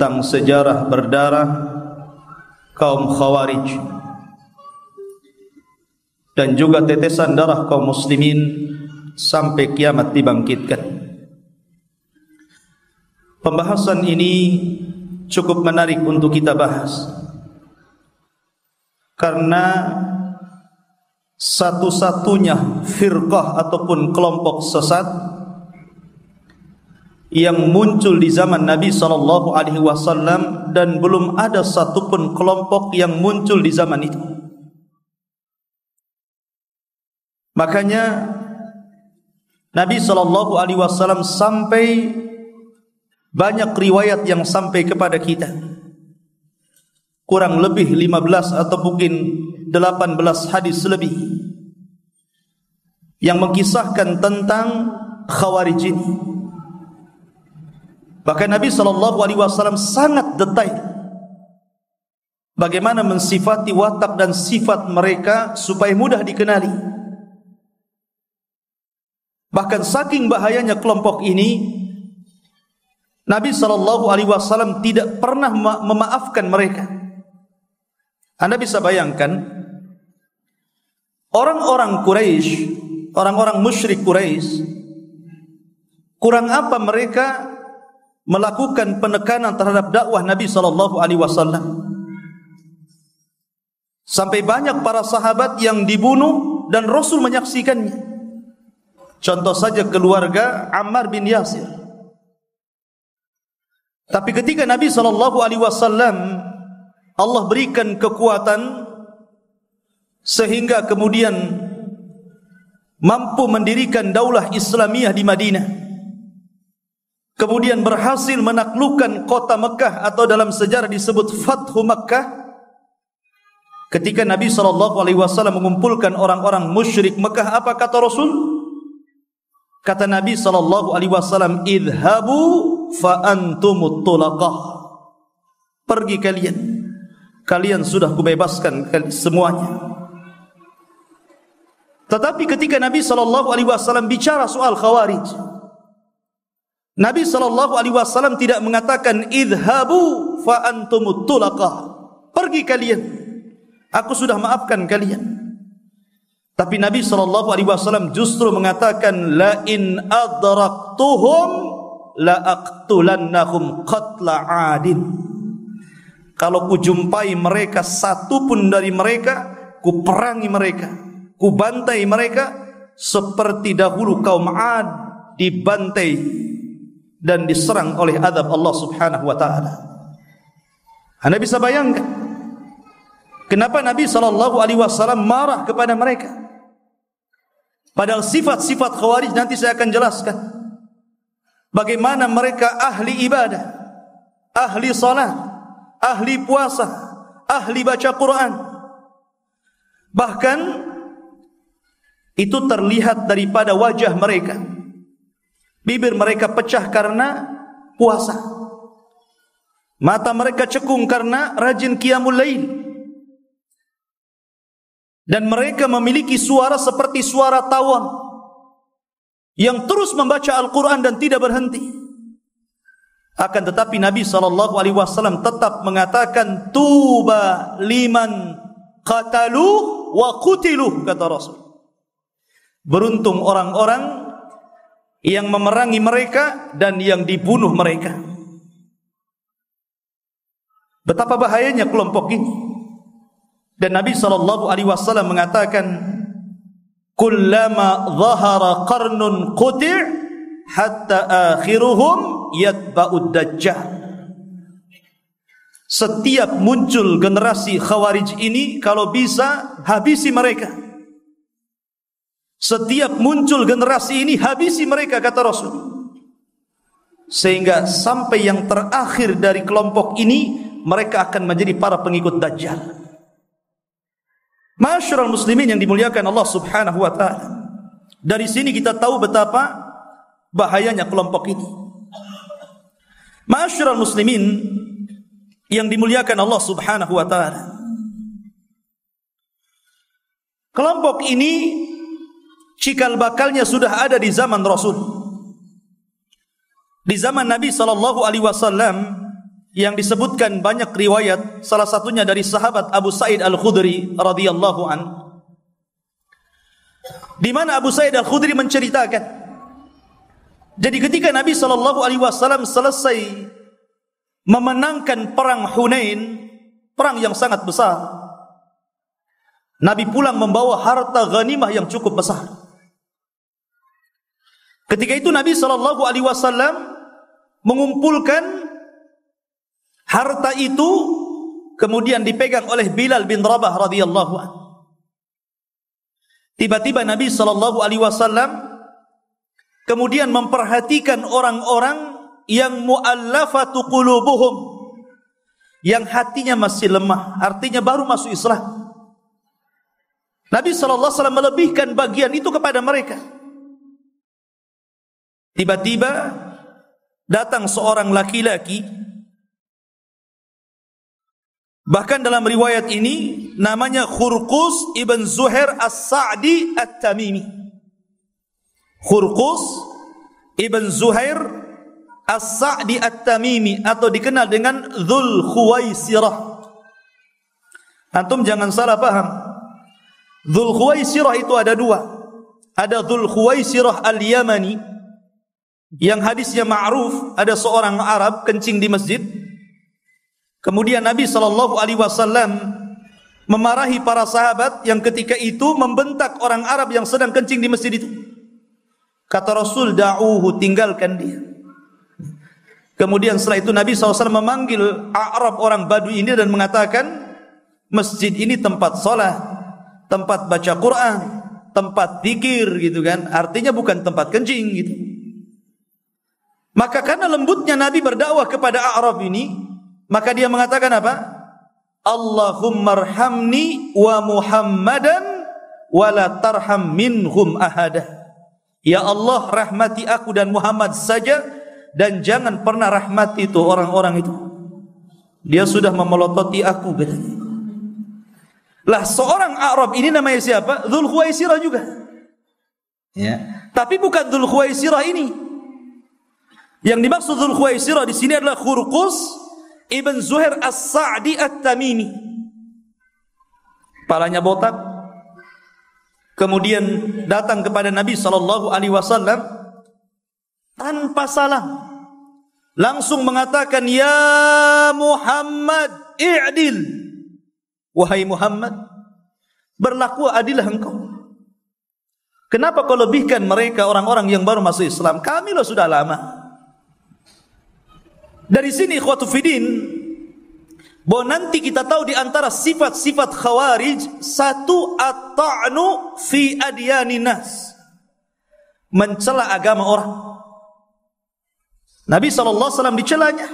tentang sejarah berdarah kaum Khawarij dan juga tetesan darah kaum muslimin sampai kiamat dibangkitkan. Pembahasan ini cukup menarik untuk kita bahas, karena satu-satunya firqah ataupun kelompok sesat yang muncul di zaman Nabi SAW, dan belum ada satupun kelompok yang muncul di zaman itu. Makanya Nabi SAW sampai banyak riwayat yang sampai kepada kita, kurang lebih 15 atau mungkin 18 hadis lebih yang mengkisahkan tentang Khawarij ini. Bahkan Nabi SAW sangat detail bagaimana mensifati watak dan sifat mereka supaya mudah dikenali. Bahkan saking bahayanya kelompok ini, Nabi SAW tidak pernah memaafkan mereka. Anda bisa bayangkan, orang-orang Quraisy, orang-orang musyrik Quraisy, kurang apa mereka melakukan penekanan terhadap dakwah Nabi SAW, sampai banyak para sahabat yang dibunuh dan Rasul menyaksikannya. Contoh saja keluarga Ammar bin Yasir. Tapi ketika Nabi SAW Allah berikan kekuatan sehingga kemudian mampu mendirikan daulah Islamiyah di Madinah, kemudian berhasil menaklukkan kota Mekah atau dalam sejarah disebut Fathu Mekah. Ketika Nabi SAW mengumpulkan orang-orang musyrik Mekah, apa kata Rasul? Kata Nabi SAW, idhabu fa antumut tulaqah. Pergi kalian, kalian sudah kubebaskan semuanya. Tetapi ketika Nabi SAW bicara soal Khawarij, Nabi SAW tidak mengatakan idhabu fa antumut tulaqah, pergi kalian, aku sudah maafkan kalian. Tapi Nabi SAW justru mengatakan, la in adraktuhum la aqtulannahum qatla adin. Kalau ku jumpai mereka, satu pun dari mereka, ku perangi mereka, ku bantai mereka seperti dahulu kaum Ad dibantai dan diserang oleh azab Allah Subhanahu wa taala. Anda bisa bayangkan kenapa Nabi SAW marah kepada mereka? Padahal sifat-sifat Khawarij nanti saya akan jelaskan. Bagaimana mereka ahli ibadah, ahli salat, ahli puasa, ahli baca Quran. Bahkan itu terlihat daripada wajah mereka. Bibir mereka pecah karena puasa. Mata mereka cekung karena rajin qiyamul lail. Dan mereka memiliki suara seperti suara tawon yang terus membaca Al-Quran dan tidak berhenti. Akan tetapi Nabi SAW tetap mengatakan, tuba liman qatalu wa qutilu, kata Rasul. Beruntung orang-orang yang memerangi mereka dan yang dibunuh mereka. Betapa bahayanya kelompok ini. Dan Nabi SAW mengatakan, kullama zahara qarnun quti' hatta akhiruhum yatba'ud dajjal. Setiap muncul generasi Khawarij ini, kalau bisa habisi mereka. Setiap muncul generasi ini habisi mereka, kata Rasul. Sehingga sampai yang terakhir dari kelompok ini, mereka akan menjadi para pengikut Dajjal. Ma'asyiral muslimin yang dimuliakan Allah Subhanahu wa taala. Dari sini kita tahu betapa bahayanya kelompok ini. Ma'asyiral muslimin yang dimuliakan Allah Subhanahu wa taala. Kelompok ini cikal bakalnya sudah ada di zaman Rasul. Di zaman Nabi SAW yang disebutkan banyak riwayat, salah satunya dari sahabat Abu Sa'id Al-Khudri radhiyallahu an, di mana Abu Sa'id Al-Khudri menceritakan, jadi ketika Nabi SAW selesai memenangkan perang Hunain, perang yang sangat besar, Nabi pulang membawa harta ghanimah yang cukup besar. Ketika itu Nabi SAW mengumpulkan harta itu, kemudian dipegang oleh Bilal bin Rabah radhiyallahu anhu. Tiba-tiba Nabi SAW kemudian memperhatikan orang-orang yang mu'allafatu qulubuhum, yang hatinya masih lemah, artinya baru masuk Islam. Nabi SAW melebihkan bagian itu kepada mereka. Tiba-tiba datang seorang laki-laki, bahkan dalam riwayat ini namanya Khurqus ibn Zuhair As-Sa'di At-Tamimi. Khurqus ibn Zuhair As-Sa'di At-Tamimi, atau dikenal dengan Dzul Khuwaisirah. Antum jangan salah paham. Dzul Khuwaisirah itu ada dua. Ada Dzul Khuwaisirah Al-Yamani, yang hadisnya ma'ruf, ada seorang Arab kencing di masjid. Kemudian Nabi SAW memarahi para sahabat yang ketika itu membentak orang Arab yang sedang kencing di masjid itu. Kata Rasul, da'uhu, tinggalkan dia. Kemudian setelah itu Nabi SAW memanggil Arab, orang Badui ini, dan mengatakan, masjid ini tempat salat, tempat baca Quran, tempat zikir, gitu kan. Artinya bukan tempat kencing gitu. Maka karena lembutnya Nabi berdakwah kepada Arab ini, maka dia mengatakan apa? Allahumma arhamni wa Muhammadan wa la tarham minhum ahada. Ya Allah, rahmati aku dan Muhammad saja, dan jangan pernah rahmati itu orang-orang itu. Dia sudah memelototi aku, katanya. Lah seorang Arab ini namanya siapa? Dzul Khuwaisirah juga. Ya. Tapi bukan Dzul Khuwaisirah ini. Yang dimaksud Dzul Khuwaisirah di sini adalah Khurqus ibn Zuhair As-Sa'di At-Tamimi. Kepalanya botak. Kemudian datang kepada Nabi SAW tanpa salam, langsung mengatakan, ya Muhammad, i'dil. Wahai Muhammad, berlaku adillah engkau. Kenapa kau lebihkan mereka, orang-orang yang baru masuk Islam? Kami loh sudah lama. Dari sini ikhwatu fiddin, bahwa nanti kita tahu di antara sifat-sifat Khawarij, satu, at-ta'nu fi adyanin nas, mencela agama orang. Nabi SAW dicelanya,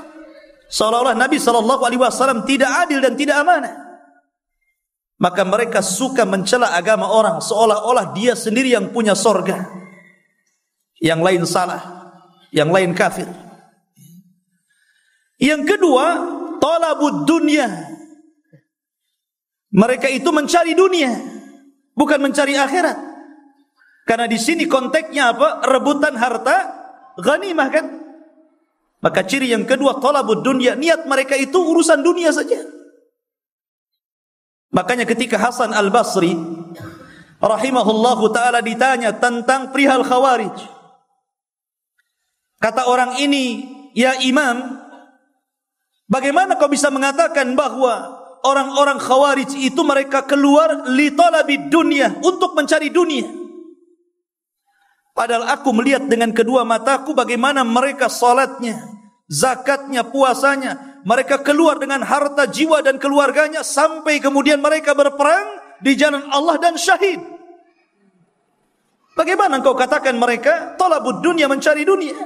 seolah-olah Nabi SAW tidak adil dan tidak amanah. Maka mereka suka mencela agama orang, seolah-olah dia sendiri yang punya sorga, yang lain salah, yang lain kafir. Yang kedua, talabud dunya. Mereka itu mencari dunia, bukan mencari akhirat. Karena di sini konteksnya apa? Rebutan harta ghanimah kan? Maka ciri yang kedua, talabud dunya. Niat mereka itu urusan dunia saja. Makanya ketika Hasan Al-Basri rahimahullahu ta'ala ditanya tentang perihal Khawarij, kata orang ini, ya Imam, bagaimana kau bisa mengatakan bahwa orang-orang Khawarij itu mereka keluar li talabid dunya, untuk mencari dunia? Padahal aku melihat dengan kedua mataku bagaimana mereka salatnya, zakatnya, puasanya. Mereka keluar dengan harta jiwa dan keluarganya, sampai kemudian mereka berperang di jalan Allah dan syahid. Bagaimana engkau katakan mereka talabud dunya, mencari dunia?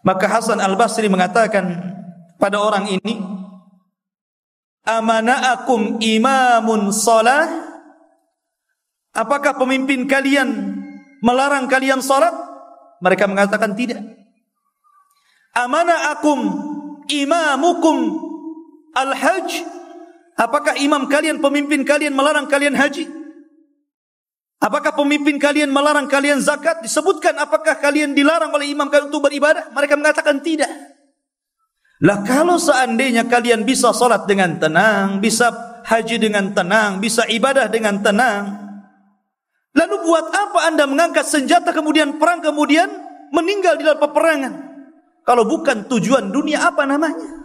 Maka Hasan Al-Basri mengatakan pada orang ini, amana'akum imamun salah? Apakah pemimpin kalian melarang kalian salat? Mereka mengatakan tidak. Amana'akum imamukum al-hajj? Apakah imam kalian, pemimpin kalian melarang kalian haji? Apakah pemimpin kalian melarang kalian zakat? Disebutkan apakah kalian dilarang oleh imam kalian untuk beribadah? Mereka mengatakan tidak. Lah kalau seandainya kalian bisa salat dengan tenang, bisa haji dengan tenang, bisa ibadah dengan tenang, lalu buat apa Anda mengangkat senjata kemudian perang, kemudian meninggal di dalam peperangan? Kalau bukan tujuan dunia, apa namanya?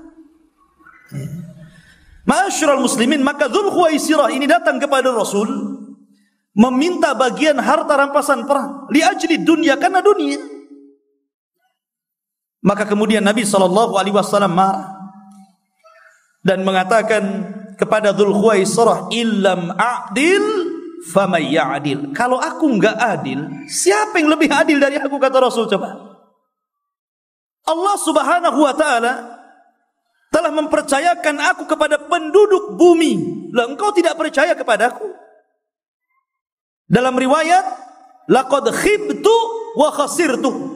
Ma'asyiral muslimin, maka Dzul Khuwaisirah ini datang kepada Rasul meminta bagian harta rampasan perang li ajli dunia, karena dunia. Maka kemudian Nabi SAW marah dan mengatakan kepada Dzul Khuwaisirah, illam a'dil faman ya'dil. Kalau aku enggak adil, siapa yang lebih adil dari aku, kata Rasul. Coba, Allah Subhanahu wa ta'ala telah mempercayakan aku kepada penduduk bumi. Lah engkau tidak percaya kepadaku? Dalam riwayat, laqad khibtu wa khasirtu.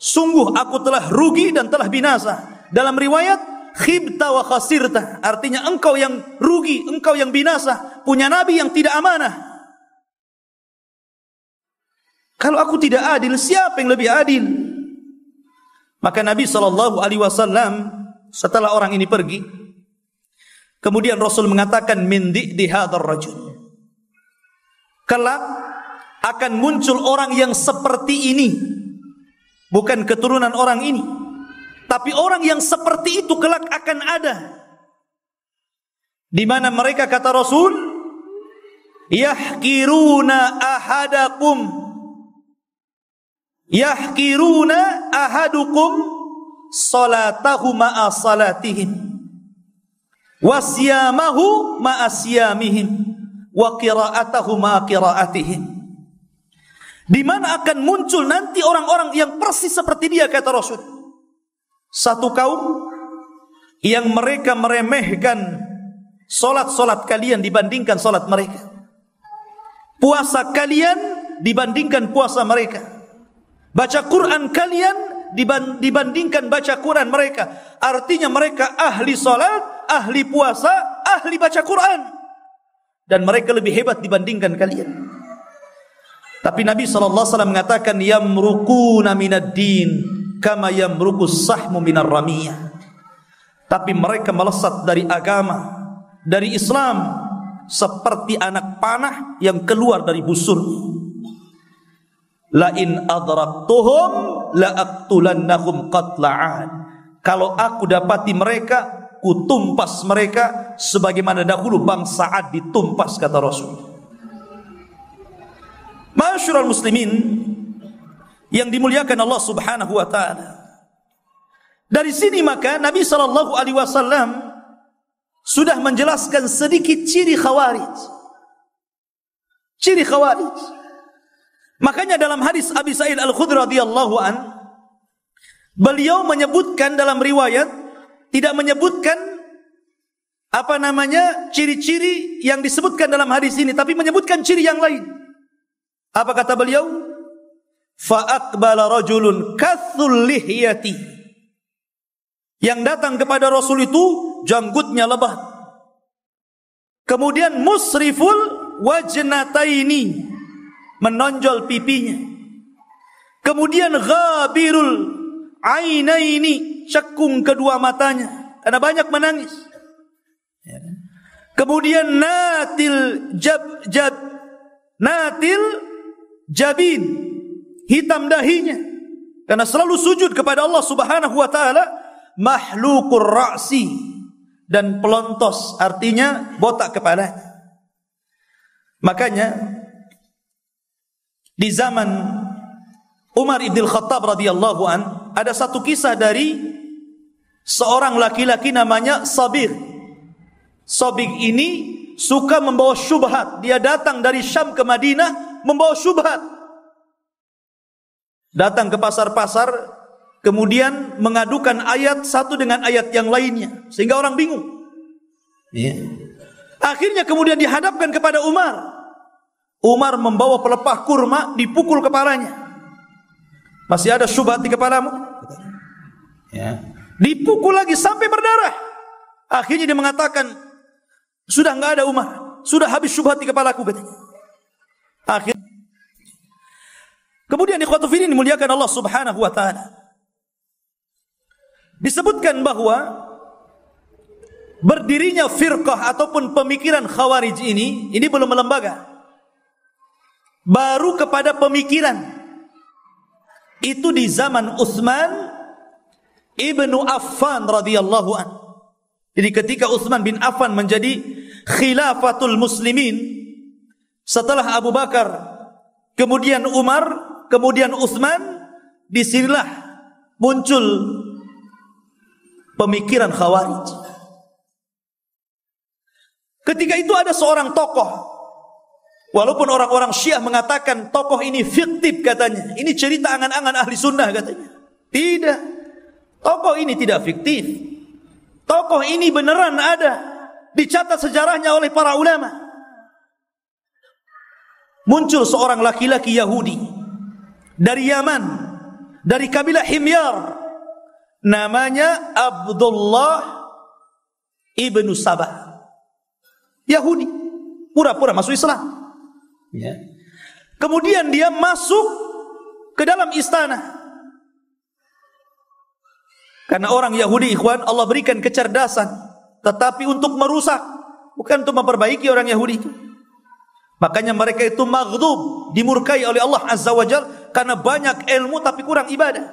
Sungguh aku telah rugi dan telah binasa. Dalam riwayat, khibta wa khasirta, artinya engkau yang rugi, engkau yang binasa, punya nabi yang tidak amanah. Kalau aku tidak adil, siapa yang lebih adil? Maka Nabi SAW setelah orang ini pergi, kemudian Rasul mengatakan, min di hadzal rajul, kelak akan muncul orang yang seperti ini. Bukan keturunan orang ini, tapi orang yang seperti itu kelak akan ada. Di mana mereka, kata Rasul, yahkiruna ahadukum salatahu ma'a salatihim, wasyamahu ma'a siyamihim, wa qira'atahu ma'a qira'atihim. Di mana akan muncul nanti orang-orang yang persis seperti dia, kata Rasul. Satu kaum yang mereka meremehkan solat-solat kalian dibandingkan solat mereka, puasa kalian dibandingkan puasa mereka, baca Quran kalian dibandingkan baca Quran mereka. Artinya mereka ahli solat, ahli puasa, ahli baca Quran, dan mereka lebih hebat dibandingkan kalian. Tapi Nabi SAW mengatakan, yamrukuna minad din kama yamrukus sahmu minar ramiyah. Tapi mereka melesat dari agama, dari Islam, seperti anak panah yang keluar dari busur. La in adraktuhum la aqtulannahum qatla'an. Kalau aku dapati mereka, kutumpas mereka sebagaimana dahulu bangsa 'Ad ditumpas, kata Rasul. Ma'asyiral muslimin yang dimuliakan Allah Subhanahu wa taala. Dari sini maka Nabi SAW sudah menjelaskan sedikit ciri Khawarij. Ciri Khawarij. Makanya dalam hadis Abi Sa'id Al-Khudri radhiyallahu an, beliau menyebutkan dalam riwayat, tidak menyebutkan ciri-ciri yang disebutkan dalam hadis ini, tapi menyebutkan ciri yang lain. Apa kata beliau? Fa aqbala rajulun kathul lihyati. Yang datang kepada Rasul itu janggutnya lebat. Kemudian musriful wajnataini, menonjol pipinya. Kemudian ghabirul ainaini, cekung kedua matanya karena banyak menangis. Kemudian natil jabin, hitam dahinya karena selalu sujud kepada Allah Subhanahu wa taala. Mahluqur ra'si, dan pelontos, artinya botak kepalanya. Makanya di zaman Umar ibn Khattab radhiyallahu an, ada satu kisah dari seorang laki-laki namanya Sabir. Sabir ini suka membawa syubhat. Dia datang dari Syam ke Madinah membawa syubhat. Datang ke pasar-pasar, kemudian mengadukan ayat satu dengan ayat yang lainnya, sehingga orang bingung. Akhirnya kemudian dihadapkan kepada Umar. Umar membawa pelepah kurma, dipukul kepalanya. Masih ada syubhat di kepalamu? Dipukul lagi sampai berdarah. Akhirnya dia mengatakan, sudah enggak ada Umar, sudah habis syubhat di kepalaku, katanya. Akhirnya kemudian ikhwatu fillah dimuliakan Allah Subhanahu wa taala. disebutkan bahwa berdirinya firqah ataupun pemikiran Khawarij ini belum melembaga. Baru kepada pemikiran itu di zaman Utsman ibnu Affan radhiyallahu an. Jadi ketika Utsman bin Affan menjadi khilafatul muslimin setelah Abu Bakar, kemudian Umar, kemudian Utsman, disinilah muncul pemikiran Khawarij. Ketika itu ada seorang tokoh, walaupun orang-orang Syiah mengatakan tokoh ini fiktif katanya, ini cerita angan-angan ahli sunnah katanya. Tidak, tokoh ini tidak fiktif. Tokoh ini beneran ada, dicatat sejarahnya oleh para ulama. Muncul seorang laki-laki Yahudi dari Yaman, dari kabilah Himyar, namanya Abdullah ibnu Sabah. Yahudi, pura-pura masuk Islam. Ya. Kemudian dia masuk ke dalam istana. Karena orang Yahudi, ikhwan, Allah berikan kecerdasan, tetapi untuk merusak, bukan untuk memperbaiki orang Yahudi itu. Makanya mereka itu maghdub, dimurkai oleh Allah Azza wa Jalla karena banyak ilmu tapi kurang ibadah.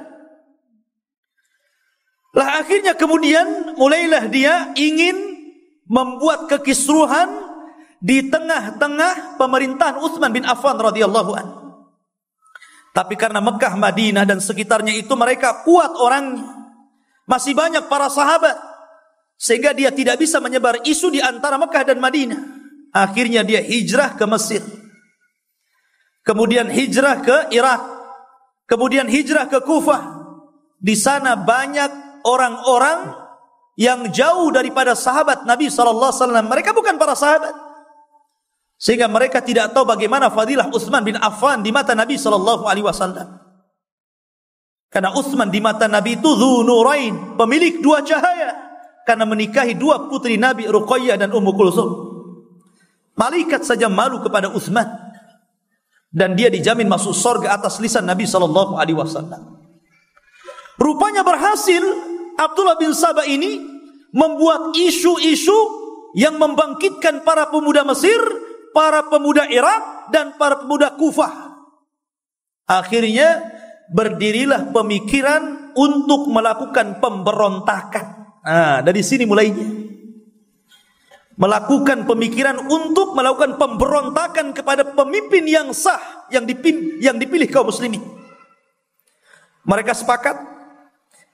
Lah akhirnya kemudian mulailah dia ingin membuat kekisruhan di tengah-tengah pemerintahan Utsman bin Affan radhiyallahu an. Tapi karena Mekah, Madinah dan sekitarnya itu mereka kuat orangnya, masih banyak para sahabat, sehingga dia tidak bisa menyebar isu di antara Mekah dan Madinah. Akhirnya dia hijrah ke Mesir, kemudian hijrah ke Irak, kemudian hijrah ke Kufah. Di sana banyak orang-orang yang jauh daripada sahabat Nabi SAW. Mereka bukan para sahabat, sehingga mereka tidak tahu bagaimana fadilah Utsman bin Affan di mata Nabi SAW. Karena Utsman di mata Nabi itu dzu nurain, pemilik dua cahaya, karena menikahi dua putri Nabi, Ruqayyah dan Ummu Kulsum. Malaikat saja malu kepada Utsman, dan dia dijamin masuk surga atas lisan Nabi SAW. Rupanya berhasil Abdullah bin Sabah ini membuat isu-isu yang membangkitkan para pemuda Mesir, para pemuda Irak, dan para pemuda Kufah. Akhirnya berdirilah pemikiran untuk melakukan pemberontakan. Dari sini mulainya. Melakukan pemikiran untuk melakukan pemberontakan kepada pemimpin yang sah, yang dipilih kaum muslimin. Mereka sepakat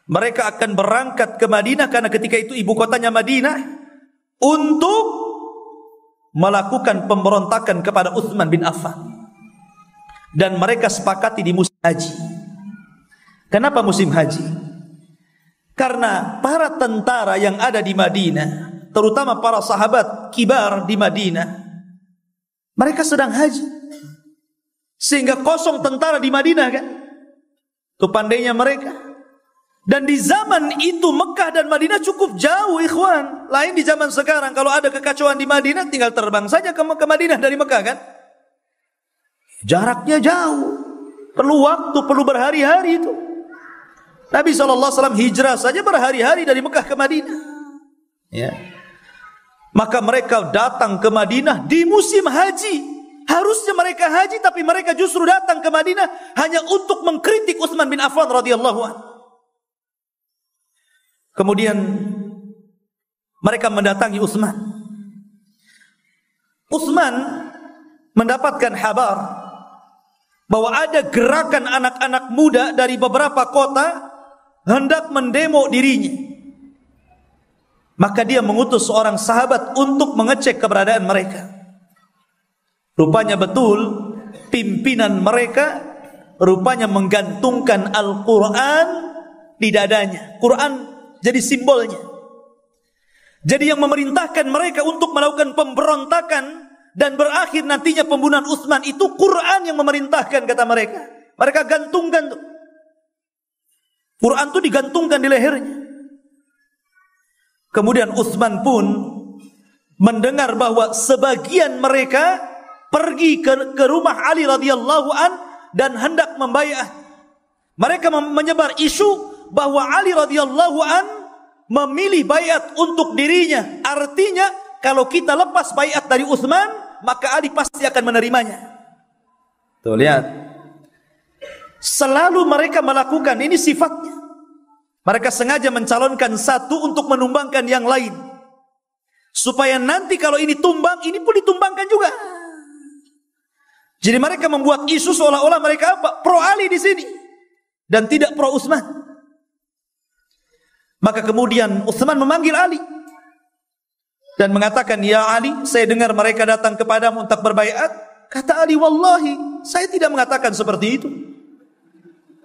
mereka akan berangkat ke Madinah, karena ketika itu ibu kotanya Madinah, untuk melakukan pemberontakan kepada Utsman bin Affan. Dan mereka sepakati di musim haji. Kenapa musim haji? Karena para tentara yang ada di Madinah, terutama para sahabat kibar di Madinah, mereka sedang haji, sehingga kosong tentara di Madinah kan. Itu pandainya mereka. Dan di zaman itu Mekah dan Madinah cukup jauh, ikhwan. Lain di zaman sekarang, kalau ada kekacauan di Madinah tinggal terbang saja ke Madinah dari Mekah kan. Jaraknya jauh, perlu waktu, perlu berhari-hari itu. Nabi SAW hijrah saja berhari-hari dari Mekah ke Madinah. Ya. Maka mereka datang ke Madinah di musim haji. Harusnya mereka haji, tapi mereka justru datang ke Madinah hanya untuk mengkritik Utsman bin Affan radhiyallahu anhu. Kemudian mereka mendatangi Utsman. Utsman mendapatkan kabar bahwa ada gerakan anak-anak muda dari beberapa kota hendak mendemo dirinya. Maka dia mengutus seorang sahabat untuk mengecek keberadaan mereka. Rupanya betul pimpinan mereka rupanya menggantungkan Al-Quran di dadanya. Quran jadi simbolnya. Jadi yang memerintahkan mereka untuk melakukan pemberontakan dan berakhir nantinya pembunuhan Utsman itu Quran yang memerintahkan, kata mereka. Mereka gantungkan tuh. Quran itu digantungkan di lehernya. Kemudian Utsman pun mendengar bahwa sebagian mereka pergi ke rumah Ali radhiyallahu an dan hendak membaiat. Mereka menyebar isu bahwa Ali radhiyallahu an memilih baiat untuk dirinya. Artinya kalau kita lepas baiat dari Utsman, maka Ali pasti akan menerimanya. Tuh lihat. Selalu mereka melakukan, ini sifatnya. Mereka sengaja mencalonkan satu untuk menumbangkan yang lain. Supaya nanti kalau ini tumbang, ini pun ditumbangkan juga. Jadi mereka membuat isu seolah-olah mereka apa? Pro Ali di sini dan tidak pro Utsman. Maka kemudian Utsman memanggil Ali dan mengatakan, "Ya Ali, saya dengar mereka datang kepadamu untuk berbaiat." Kata Ali, "Wallahi, saya tidak mengatakan seperti itu."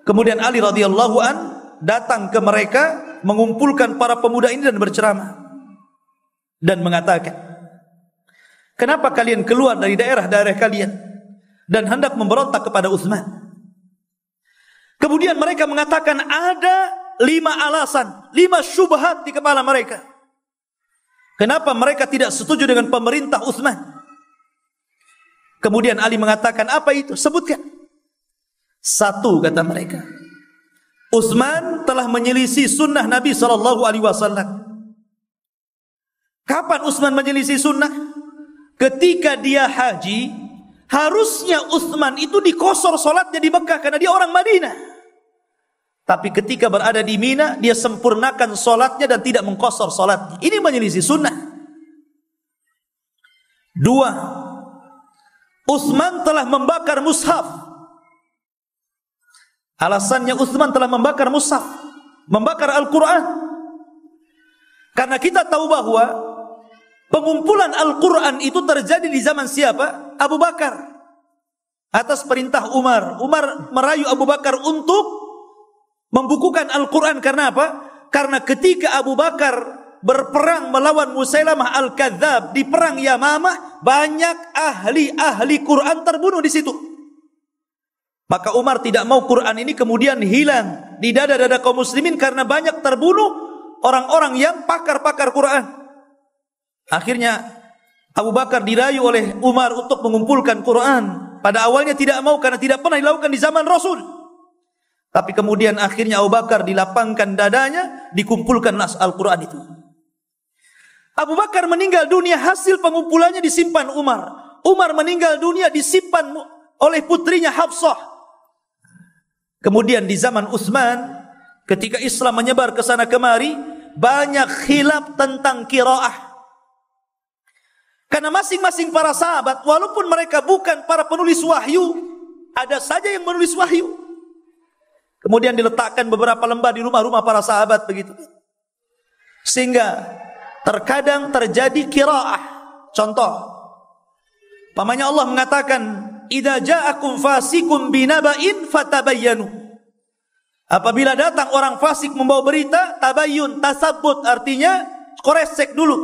Kemudian Ali radhiyallahu an datang ke mereka, mengumpulkan para pemuda ini dan berceramah dan mengatakan, "Kenapa kalian keluar dari daerah-daerah kalian dan hendak memberontak kepada Utsman?" Kemudian mereka mengatakan ada 5 alasan, 5 syubhat di kepala mereka. Kenapa mereka tidak setuju dengan pemerintah Utsman? Kemudian Ali mengatakan, "Apa itu? Sebutkan." 1, kata mereka, Utsman telah menyelisih sunnah Nabi SAW. Kapan Utsman menyelisih sunnah? Ketika dia haji, harusnya Utsman itu dikosor solatnya di Mekah karena dia orang Madinah. Tapi ketika berada di Mina, dia sempurnakan solatnya dan tidak mengkosor solatnya. Ini menyelisih sunnah. 2, Utsman telah membakar mushaf. Alasannya Utsman telah membakar mushaf, membakar Al-Quran. Karena kita tahu bahwa pengumpulan Al-Quran itu terjadi di zaman siapa? Abu Bakar. Atas perintah Umar. Umar merayu Abu Bakar untuk membukukan Al-Quran. Karena apa? Karena ketika Abu Bakar berperang melawan Musailamah Al-Kadzab di perang Yamamah, banyak ahli Quran terbunuh di situ. Maka Umar tidak mau Quran ini kemudian hilang di dada-dada kaum muslimin karena banyak terbunuh orang-orang yang pakar-pakar Quran. Akhirnya Abu Bakar dirayu oleh Umar untuk mengumpulkan Quran. Pada awalnya tidak mau karena tidak pernah dilakukan di zaman Rasul. Tapi kemudian akhirnya Abu Bakar dilapangkan dadanya, dikumpulkan nas Al-Quran itu. Abu Bakar meninggal dunia, hasil pengumpulannya disimpan Umar. Umar meninggal dunia, disimpan oleh putrinya Hafsah. Kemudian di zaman Utsman, ketika Islam menyebar ke sana kemari, banyak khilaf tentang qiraah. Karena masing-masing para sahabat, walaupun mereka bukan para penulis wahyu, ada saja yang menulis wahyu. Kemudian diletakkan beberapa lembar di rumah-rumah para sahabat begitu. Sehingga terkadang terjadi qiraah. Contoh, pamannya Allah mengatakan, "Idza ja'akum fasikum binaba'in fatabayyanu." Apabila datang orang fasik membawa berita, tabayyun, tasabbut, artinya koresek dulu,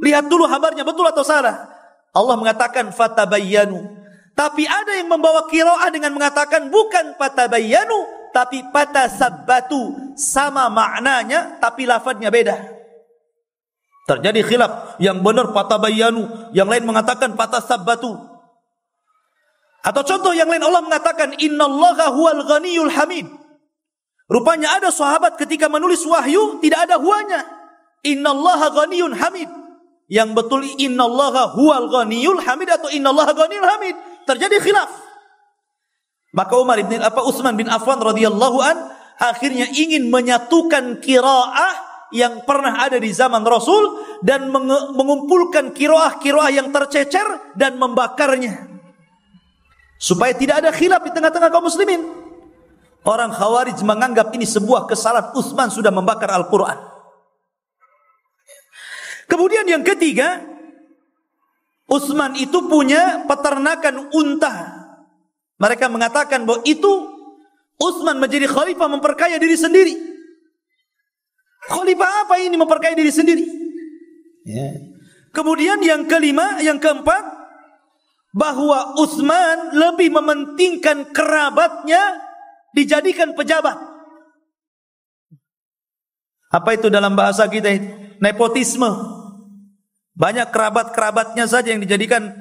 lihat dulu kabarnya betul atau salah. Allah mengatakan fatabayyanu. Tapi ada yang membawa qiraah dengan mengatakan bukan fatabayyanu, tapi fatasabbatu, sama maknanya tapi lafadznya beda. Terjadi khilaf, yang benar fatabayyanu, yang lain mengatakan fatasabbatu. Atau contoh yang lain, Allah mengatakan innallaha huwal ghaniyul hamid. Rupanya ada sahabat ketika menulis wahyu tidak ada huanya. Innallaha ghaniyun hamid. Yang betul innallaha huwal ghaniyul hamid atau innallaha ghaniyul hamid. Terjadi khilaf. Maka Utsman bin Affan radhiyallahu an akhirnya ingin menyatukan qiraah yang pernah ada di zaman Rasul dan mengumpulkan qiraah-qiraah yang tercecer dan membakarnya. Supaya tidak ada khilaf di tengah-tengah kaum muslimin. Orang Khawarij menganggap ini sebuah kesalahan, Utsman sudah membakar Al-Quran. Kemudian yang ketiga, Utsman itu punya peternakan unta. Mereka mengatakan bahwa itu Utsman menjadi khalifah memperkaya diri sendiri. Khalifah apa ini memperkaya diri sendiri? Ya. Kemudian yang kelima, yang keempat, bahwa Utsman lebih mementingkan kerabatnya dijadikan pejabat. Apa itu dalam bahasa kita itu? Nepotisme. Banyak kerabat-kerabatnya saja yang dijadikan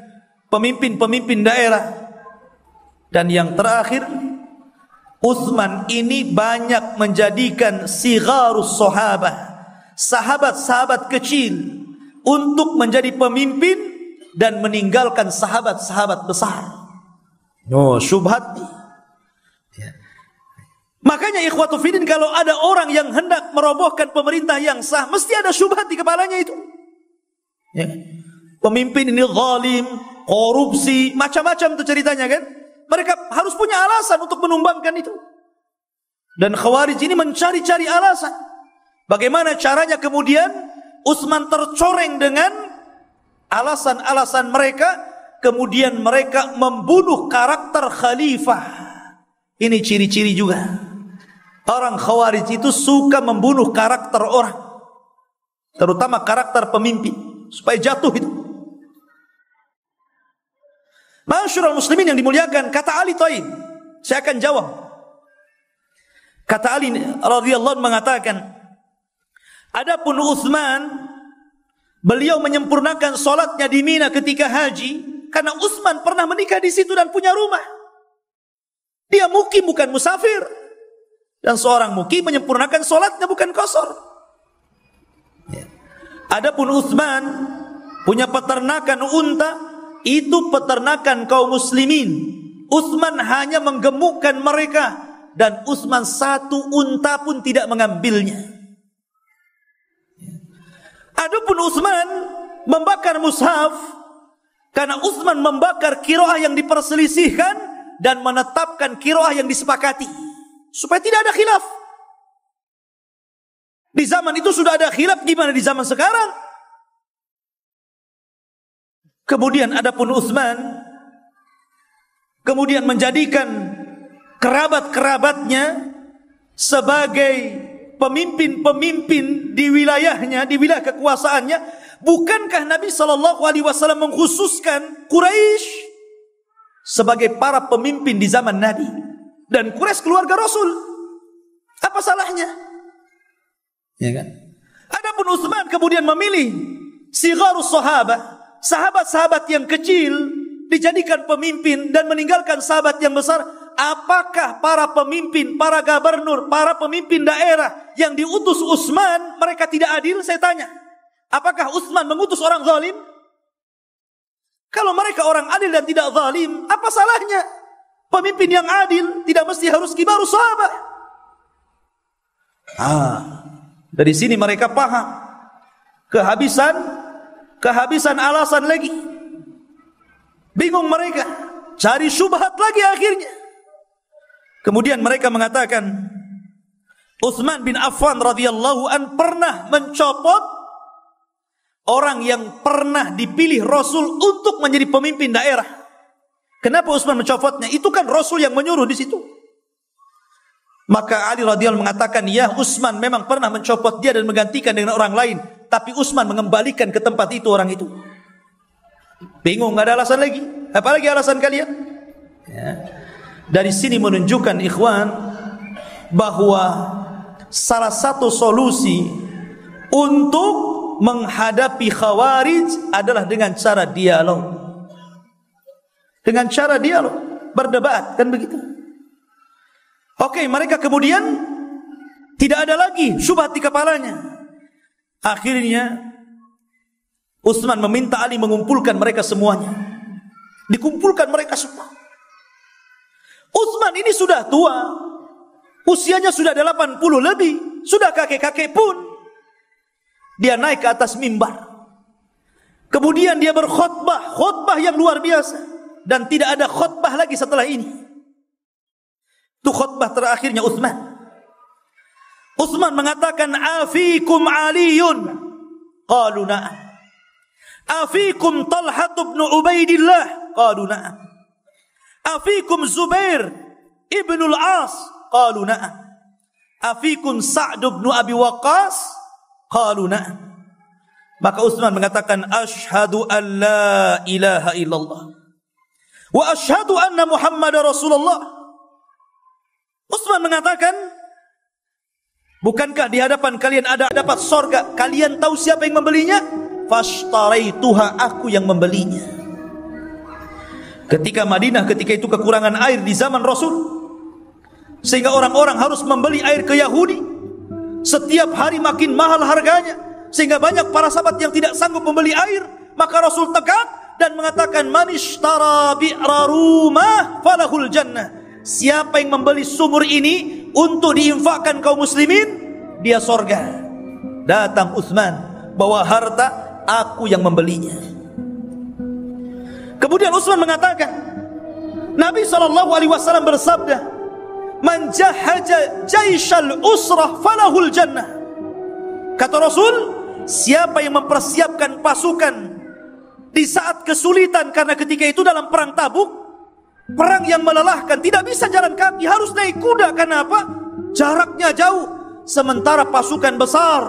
pemimpin-pemimpin daerah. Dan yang terakhir, Utsman ini banyak menjadikan sigharus sahabah, sahabat-sahabat kecil, untuk menjadi pemimpin dan meninggalkan sahabat-sahabat besar. Syubhat. Makanya ikhwatu fiddin, kalau ada orang yang hendak merobohkan pemerintah yang sah, mesti ada syubhat di kepalanya itu. Pemimpin ini zalim, korupsi, macam-macam itu ceritanya kan. Mereka harus punya alasan untuk menumbangkan itu. Dan Khawarij ini mencari-cari alasan. Bagaimana caranya kemudian Utsman tercoreng dengan alasan-alasan mereka, kemudian mereka membunuh karakter khalifah. Ini ciri-ciri juga. Orang Khawarij itu suka membunuh karakter orang, terutama karakter pemimpin, supaya jatuh itu. Ma'asyiral muslimin yang dimuliakan, kata Ali Thaib, saya akan jawab. Kata Ali radhiyallahu anhu mengatakan, adapun Utsman, beliau menyempurnakan salatnya di Mina ketika haji, karena Utsman pernah menikah di situ dan punya rumah. Dia mukim, bukan musafir. Dan seorang mukim menyempurnakan salatnya, bukan qasar. Adapun Utsman punya peternakan unta, itu peternakan kaum muslimin. Utsman hanya menggemukkan mereka, dan Utsman satu unta pun tidak mengambilnya. Adapun Utsman membakar mushaf, karena Utsman membakar qiraah yang diperselisihkan dan menetapkan qiraah yang disepakati, supaya tidak ada khilaf. Di zaman itu sudah ada khilaf, gimana di zaman sekarang? Kemudian adapun Utsman kemudian menjadikan kerabat-kerabatnya sebagai pemimpin-pemimpin di wilayahnya, di wilayah kekuasaannya. Bukankah Nabi SAW mengkhususkan Quraisy sebagai para pemimpin di zaman Nabi? Dan Quraisy keluarga Rasul. Apa salahnya? Ya kan? Adapun Utsman kemudian memilih sigharus sahabah, sahabat-sahabat yang kecil dijadikan pemimpin dan meninggalkan sahabat yang besar. Apakah para pemimpin, para gubernur, para pemimpin daerah yang diutus Utsman mereka tidak adil? Saya tanya, apakah Utsman mengutus orang zalim? Kalau mereka orang adil dan tidak zalim, apa salahnya? Pemimpin yang adil tidak mesti harus kibarus sahabat. Dari sini mereka paham kehabisan alasan lagi. Bingung mereka, cari syubhat lagi akhirnya. Kemudian mereka mengatakan Utsman bin Affan radhiyallahu an pernah mencopot orang yang pernah dipilih Rasul untuk menjadi pemimpin daerah. Kenapa Utsman mencopotnya? Itu kan Rasul yang menyuruh di situ. Maka Ali radhiyallahu mengatakan, ya Utsman memang pernah mencopot dia dan menggantikan dengan orang lain, tapi Utsman mengembalikan ke tempat itu orang itu. Bingung, nggak ada alasan lagi. Apalagi alasan kalian? Ya. Dari sini menunjukkan ikhwan bahwa salah satu solusi untuk menghadapi Khawarij adalah dengan cara dialog. Dengan cara dialog, berdebat, kan begitu. Oke, mereka kemudian tidak ada lagi syubhat di kepalanya. Akhirnya Utsman meminta Ali mengumpulkan mereka semuanya. Dikumpulkan mereka semua. Utsman ini sudah tua, usianya sudah 80 lebih, sudah kakek-kakek pun. Dia naik ke atas mimbar. Kemudian dia berkhutbah, khutbah yang luar biasa. Dan tidak ada khutbah lagi setelah ini. Itu khutbah terakhirnya Utsman. Utsman mengatakan, afikum Aliyun. Qalu na'am. Afikum Talha bin Ubaidillah. Qalu na'am. Afikum Zubair ibn al-As. Qalu na'am. Afikum Sa'd bin Abi Waqqas. Qalu na'am. Maka Utsman mengatakan, asyhadu an la ilaha illallah wa asyhadu anna Muhammadar Rasulullah. Utsman mengatakan, bukankah di hadapan kalian ada dapat sorga? Kalian tahu siapa yang membelinya? Fashtaraituha, aku yang membelinya. Ketika Madinah ketika itu kekurangan air di zaman Rasul, sehingga orang-orang harus membeli air ke Yahudi. Setiap hari makin mahal harganya, sehingga banyak para sahabat yang tidak sanggup membeli air. Maka Rasul tegak dan mengatakan, man ishtara bi'ra rumah falahul jannah. Siapa yang membeli sumur ini untuk diinfakkan kaum muslimin, dia sorga. Datang Utsman, bawa harta, aku yang membelinya. Kemudian Utsman mengatakan, Nabi SAW bersabda, man jahaja jaisyal usrah falahul jannah. Kata Rasul, siapa yang mempersiapkan pasukan di saat kesulitan, karena ketika itu dalam perang Tabuk, perang yang melelahkan, tidak bisa jalan kaki, harus naik kuda. Kenapa? Jaraknya jauh, sementara pasukan besar.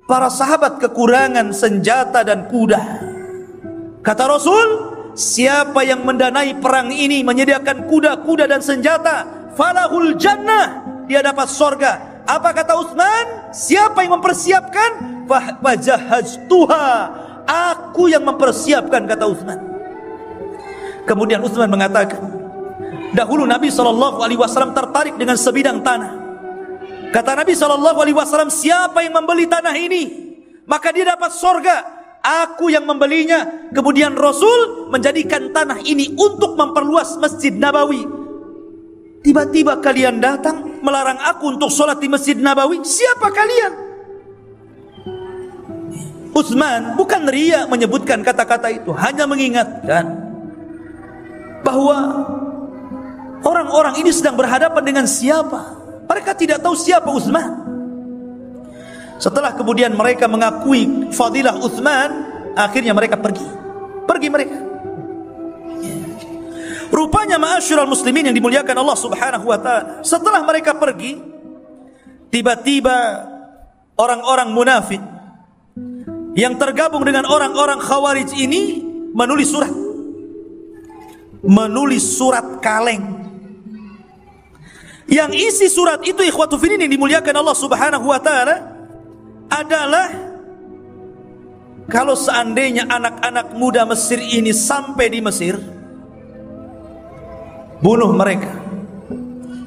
Para sahabat kekurangan senjata dan kuda. Kata Rasul, siapa yang mendanai perang ini, menyediakan kuda-kuda dan senjata, falahul jannah, dia dapat sorga. Apa kata Utsman? Siapa yang mempersiapkan? Fajahaztuha, aku yang mempersiapkan, kata Utsman. Kemudian Utsman mengatakan, dahulu Nabi SAW tertarik dengan sebidang tanah. Kata Nabi SAW, siapa yang membeli tanah ini, maka dia dapat sorga. Aku yang membelinya. Kemudian Rasul menjadikan tanah ini untuk memperluas Masjid Nabawi. Tiba-tiba kalian datang melarang aku untuk sholat di Masjid Nabawi. Siapa kalian? Utsman bukan riya menyebutkan kata-kata itu, hanya mengingatkan bahwa orang-orang ini sedang berhadapan dengan siapa. Mereka tidak tahu siapa Utsman. Setelah kemudian mereka mengakui fadilah Utsman, akhirnya mereka pergi mereka. Rupanya ma'asyiral muslimin yang dimuliakan Allah Subhanahu wa taala, setelah mereka pergi, tiba-tiba orang-orang munafik yang tergabung dengan orang-orang Khawarij ini menulis surat kaleng. Yang isi surat itu, ikhwatu fillah yang dimuliakan Allah Subhanahu wa taala, adalah kalau seandainya anak-anak muda Mesir ini sampai di Mesir, bunuh mereka,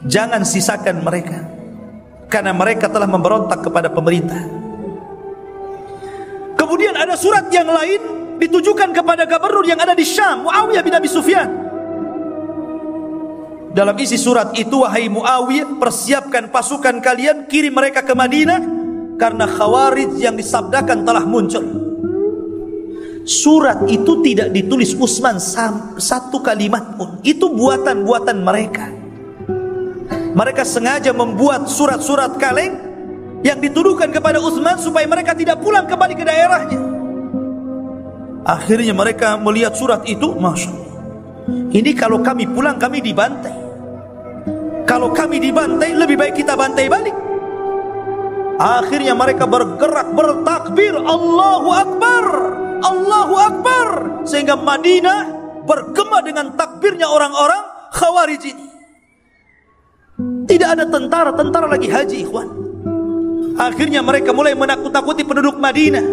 jangan sisakan mereka, karena mereka telah memberontak kepada pemerintah. Kemudian ada surat yang lain ditujukan kepada gubernur yang ada di Syam, Muawiyah bin Abi Sufyan. Dalam isi surat itu, wahai Muawiyah, persiapkan pasukan kalian, kirim mereka ke Madinah, karena Khawarij yang disabdakan telah muncul. Surat itu tidak ditulis Utsman satu kalimat pun. Itu buatan-buatan mereka. Mereka sengaja membuat surat-surat kaleng yang dituduhkan kepada Utsman supaya mereka tidak pulang kembali ke daerahnya. Akhirnya mereka melihat surat itu, Masya Allah, ini kalau kami pulang kami dibantai. Kalau kami dibantai, lebih baik kita bantai balik. Akhirnya mereka bergerak bertakbir, Allahu Akbar, Allahu Akbar, sehingga Madinah bergema dengan takbirnya orang-orang Khawarij ini. Tidak ada tentara lagi haji, ikhwan. Akhirnya mereka mulai menakut-nakuti penduduk Madinah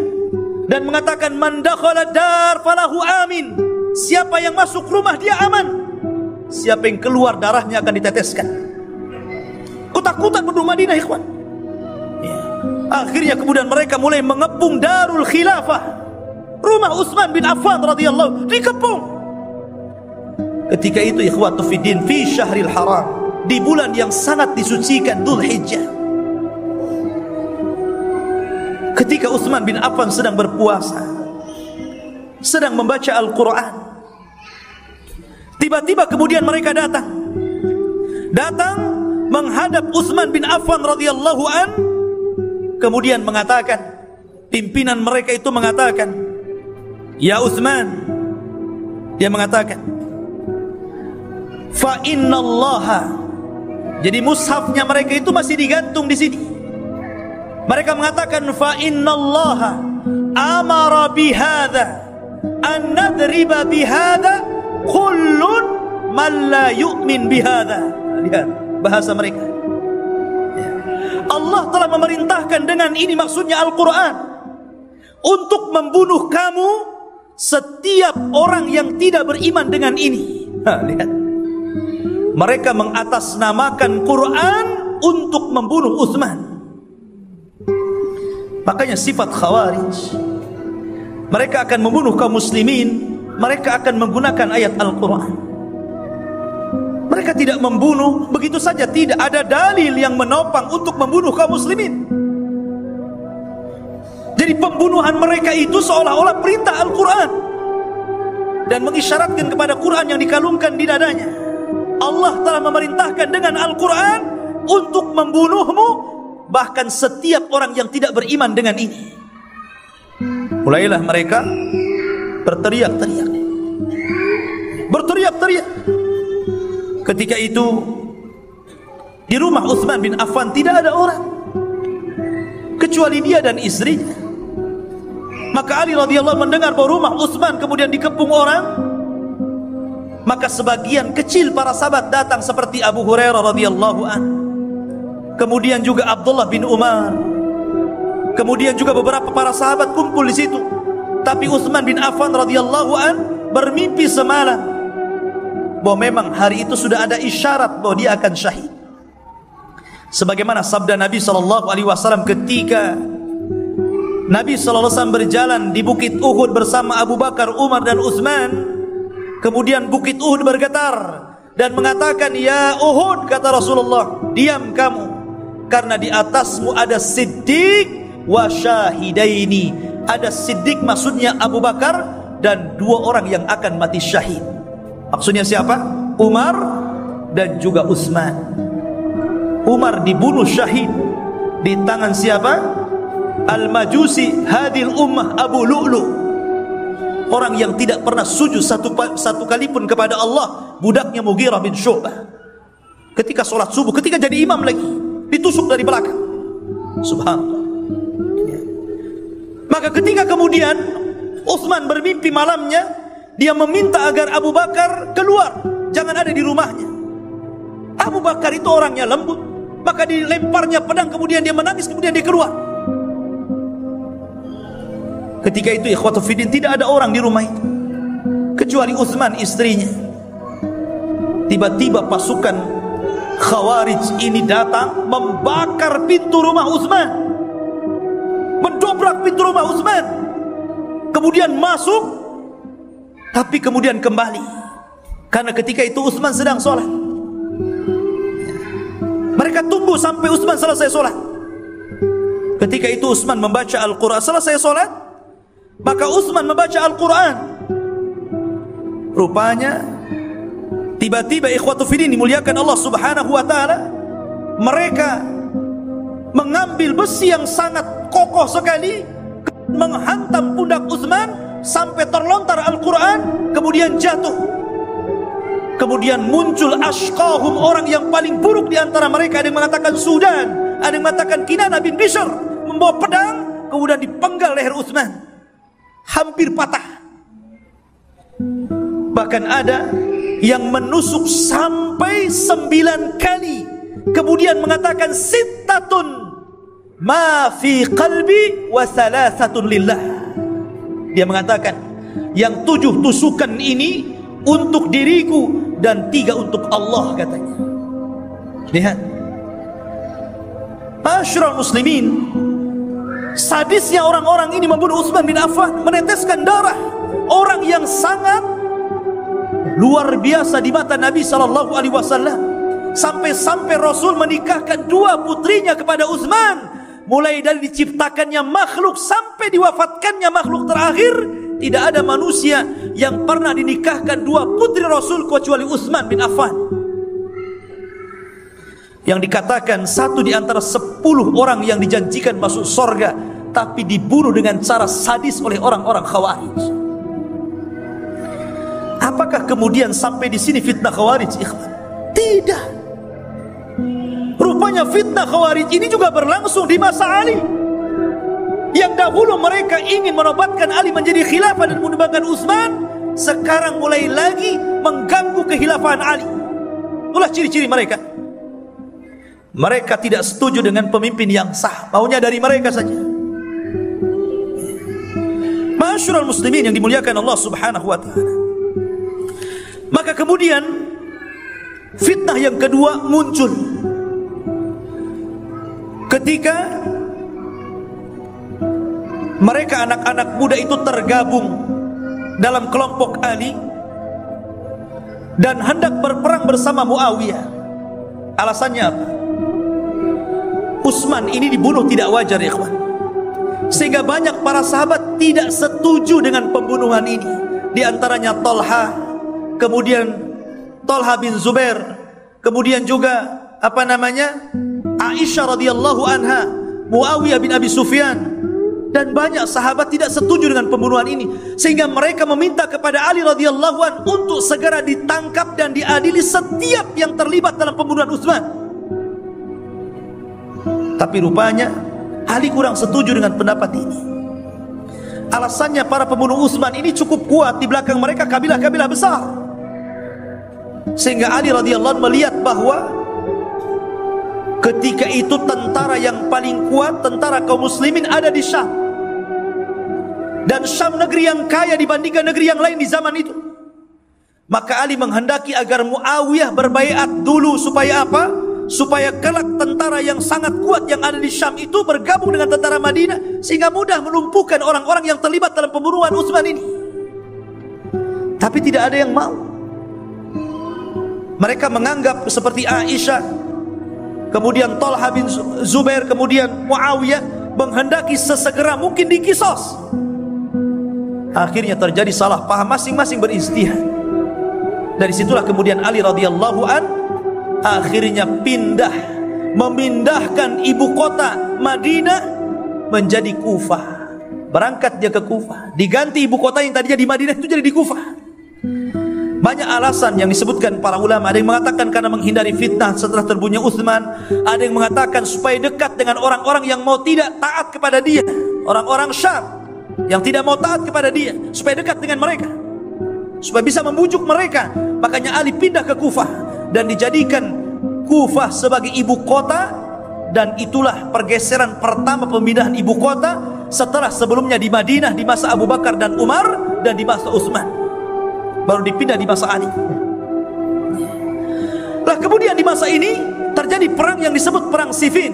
dan mengatakan, man dakhala dar falahu amin. Siapa yang masuk rumah dia aman, siapa yang keluar darahnya akan diteteskan. Ketakutan penduduk Madinah, ikhwan. Akhirnya kemudian mereka mulai mengepung Darul Khilafah, rumah Utsman bin Affan radhiyallahu, dikepung. Ketika itu, ikhwatu fiddin, fi syahril haram, di bulan yang sangat disucikan, Dzulhijjah, ketika Utsman bin Affan sedang berpuasa, sedang membaca Al-Quran, tiba-tiba kemudian mereka datang menghadap Utsman bin Affan radhiyallahu an. Kemudian mengatakan, pimpinan mereka itu mengatakan, ya Utsman, dia mengatakan, fa innallaha, jadi mushafnya mereka itu masih digantung di sini. Mereka mengatakan, fa innallaha amara bihadza an nadriba bihadza kullun man la yu'min bihadza. Lihat bahasa mereka. Allah telah memerintahkan dengan ini, maksudnya Al-Quran, untuk membunuh kamu setiap orang yang tidak beriman dengan ini. Lihat, mereka mengatasnamakan Quran untuk membunuh Utsman. Makanya sifat Khawarij, mereka akan membunuh kaum muslimin, mereka akan menggunakan ayat Al-Quran. Mereka tidak membunuh begitu saja, tidak ada dalil yang menopang untuk membunuh kaum muslimin. Jadi pembunuhan mereka itu seolah-olah perintah Al-Quran dan mengisyaratkan kepada Quran yang dikalungkan di dadanya. Allah telah memerintahkan dengan Al-Quran untuk membunuhmu, bahkan setiap orang yang tidak beriman dengan ini. Mulailah mereka berteriak-teriak. Ketika itu di rumah Utsman bin Affan tidak ada orang kecuali dia dan istrinya. Maka Ali radhiyallahu mendengar bahwa rumah Utsman kemudian dikepung orang, maka sebagian kecil para sahabat datang seperti Abu Hurairah radhiyallahu an, kemudian juga Abdullah bin Umar, kemudian juga beberapa para sahabat kumpul di situ. Tapi Utsman bin Affan radhiyallahu an bermimpi semalam bahwa memang hari itu sudah ada isyarat bahwa dia akan syahid. Sebagaimana sabda Nabi SAW ketika Nabi SAW berjalan di Bukit Uhud bersama Abu Bakar, Umar dan Utsman. Kemudian Bukit Uhud bergetar dan mengatakan, "Ya Uhud," kata Rasulullah, "diam kamu, karena di atasmu ada Siddiq wa syahidaini." Ada Siddiq maksudnya Abu Bakar dan dua orang yang akan mati syahid. Maksudnya siapa? Umar dan juga Utsman. Umar dibunuh syahid di tangan siapa? Al-Majusi hadil ummah Abu Lu'lu', orang yang tidak pernah sujud satu kali pun kepada Allah, budaknya Mughirah bin Syu'bah. Ketika sholat subuh, ketika jadi imam lagi, ditusuk dari belakang. Subhanallah. Maka ketika kemudian Utsman bermimpi malamnya, dia meminta agar Abu Bakar keluar, jangan ada di rumahnya. Abu Bakar itu orangnya lembut, maka dilemparnya pedang, kemudian dia menangis, kemudian dia keluar. Ketika itu ikhwatu fiddin, tidak ada orang di rumah itu kecuali Utsman istrinya. Tiba-tiba pasukan Khawarij ini datang membakar pintu rumah Utsman, mendobrak pintu rumah Utsman, kemudian masuk, tapi kemudian kembali karena ketika itu Utsman sedang sholat. Mereka tunggu sampai Utsman selesai sholat. Ketika itu Utsman membaca Al-Quran. Selesai sholat, maka Utsman membaca Al-Quran. Rupanya tiba-tiba ikhwatu fiddin dimuliakan Allah subhanahu wa ta'ala, mereka mengambil besi yang sangat kokoh sekali, menghantam pundak Utsman sampai terlontar Al-Quran, kemudian jatuh. Kemudian muncul ashqahum, orang yang paling buruk di antara mereka. Ada yang mengatakan Sudan, ada yang mengatakan Kinanah bin Bishr, membawa pedang, kemudian dipenggal leher Utsman, hampir patah. Bahkan ada yang menusuk sampai 9 kali, kemudian mengatakan sittatun ma fi qalbi wa thalathatun lillah. Dia mengatakan yang 7 tusukan ini untuk diriku dan 3 untuk Allah, katanya. Lihat, Ma'asyiral muslimin, sadisnya orang-orang ini membunuh Utsman bin Affan, meneteskan darah orang yang sangat luar biasa di mata Nabi SAW. Sampai-sampai Rasul menikahkan 2 putrinya kepada Utsman. Mulai dari diciptakannya makhluk sampai diwafatkannya makhluk terakhir, tidak ada manusia yang pernah dinikahkan 2 putri Rasul kecuali Utsman bin Affan, yang dikatakan satu di antara 10 orang yang dijanjikan masuk surga, tapi dibunuh dengan cara sadis oleh orang-orang Khawarij. Apakah kemudian sampai di sini fitnah Khawarij, ikhwan? Tidak. Rupanya fitnah Khawarij ini juga berlangsung di masa Ali. Yang dahulu mereka ingin menobatkan Ali menjadi khilafah dan menumbangkan Utsman, sekarang mulai lagi mengganggu kekhilafahan Ali. Itulah ciri-ciri mereka. Mereka tidak setuju dengan pemimpin yang sah, maunya dari mereka saja. Ma'asyiral muslimin yang dimuliakan Allah subhanahu wa ta'ala. Maka kemudian Fitnah yang kedua muncul ketika mereka anak-anak muda itu tergabung dalam kelompok Ali dan hendak berperang bersama Muawiyah. Alasannya apa? Utsman ini dibunuh tidak wajar, ya ikhwan. Sehingga banyak para sahabat tidak setuju dengan pembunuhan ini. Di antaranya Talha, kemudian Talha bin Zubair, kemudian juga Aisyah radhiyallahu anha, Muawiyah bin Abi Sufyan, dan banyak sahabat tidak setuju dengan pembunuhan ini, sehingga mereka meminta kepada Ali radhiyallahu anhu untuk segera ditangkap dan diadili setiap yang terlibat dalam pembunuhan Utsman. Tapi rupanya Ali kurang setuju dengan pendapat ini. Alasannya para pembunuh Utsman ini cukup kuat, di belakang mereka kabilah-kabilah besar. Sehingga Ali radhiyallahu anhu melihat bahwa ketika itu tentara yang paling kuat, tentara kaum muslimin ada di Syam. Dan Syam negeri yang kaya dibandingkan negeri yang lain di zaman itu. Maka Ali menghendaki agar Muawiyah berbaiat dulu supaya apa? Supaya kelak tentara yang sangat kuat yang ada di Syam itu bergabung dengan tentara Madinah, sehingga mudah melumpuhkan orang-orang yang terlibat dalam pembunuhan Utsman ini. Tapi tidak ada yang mau. Mereka menganggap seperti Aisyah, kemudian Talha bin Zubair, kemudian Muawiyah menghendaki sesegera mungkin dikisos. Akhirnya terjadi salah paham, masing-masing beristihad. Dari situlah kemudian Ali radhiyallahu an akhirnya memindahkan ibu kota Madinah menjadi Kufah. Berangkat dia ke Kufah, diganti ibu kota yang tadinya di Madinah itu jadi di Kufah. Banyak alasan yang disebutkan para ulama. Ada yang mengatakan karena menghindari fitnah setelah terbunuhnya Utsman. Ada yang mengatakan supaya dekat dengan orang-orang yang mau tidak taat kepada dia, orang-orang Syam yang tidak mau taat kepada dia, supaya dekat dengan mereka, supaya bisa membujuk mereka. Makanya Ali pindah ke Kufah dan dijadikan Kufah sebagai ibu kota. Dan itulah pergeseran pertama pemindahan ibu kota setelah sebelumnya di Madinah di masa Abu Bakar dan Umar, dan di masa Utsman baru dipindah di masa Ali. Lah kemudian di masa ini terjadi perang yang disebut perang Siffin.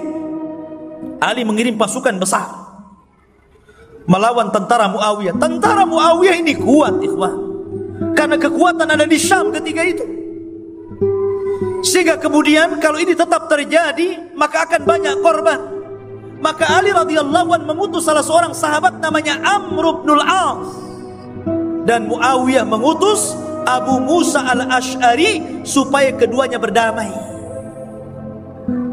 Ali mengirim pasukan besar melawan tentara Muawiyah. Tentara Muawiyah ini kuat, ikhwan, karena kekuatan ada di Syam ketika itu. Sehingga kemudian kalau ini tetap terjadi maka akan banyak korban. Maka Ali radhiyallahu anhu mengutus salah seorang sahabat namanya Amr bin al-As, dan Muawiyah mengutus Abu Musa al-Ash'ari supaya keduanya berdamai.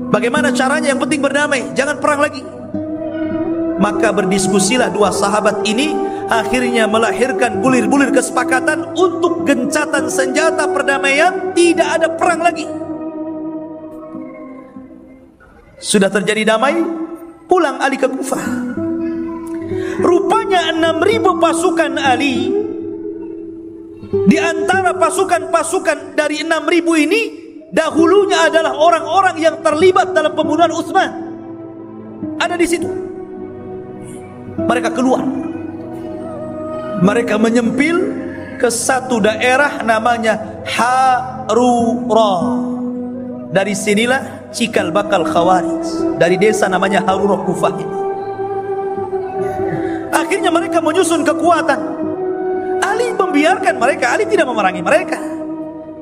Bagaimana caranya? Yang penting berdamai, jangan perang lagi. Maka berdiskusilah dua sahabat ini, akhirnya melahirkan bulir-bulir kesepakatan untuk gencatan senjata perdamaian, tidak ada perang lagi. Sudah terjadi damai, pulang Ali ke Kufah. Rupanya 6.000 pasukan Ali, di antara pasukan-pasukan dari 6.000 ini dahulunya adalah orang-orang yang terlibat dalam pembunuhan Utsman. Ada di situ. Mereka keluar. Mereka menyempil ke satu daerah namanya Harura. Dari sinilah cikal bakal Khawarij, dari desa namanya Harura Kufah ini. Akhirnya mereka menyusun kekuatan. Ali membiarkan mereka, Ali tidak memerangi mereka,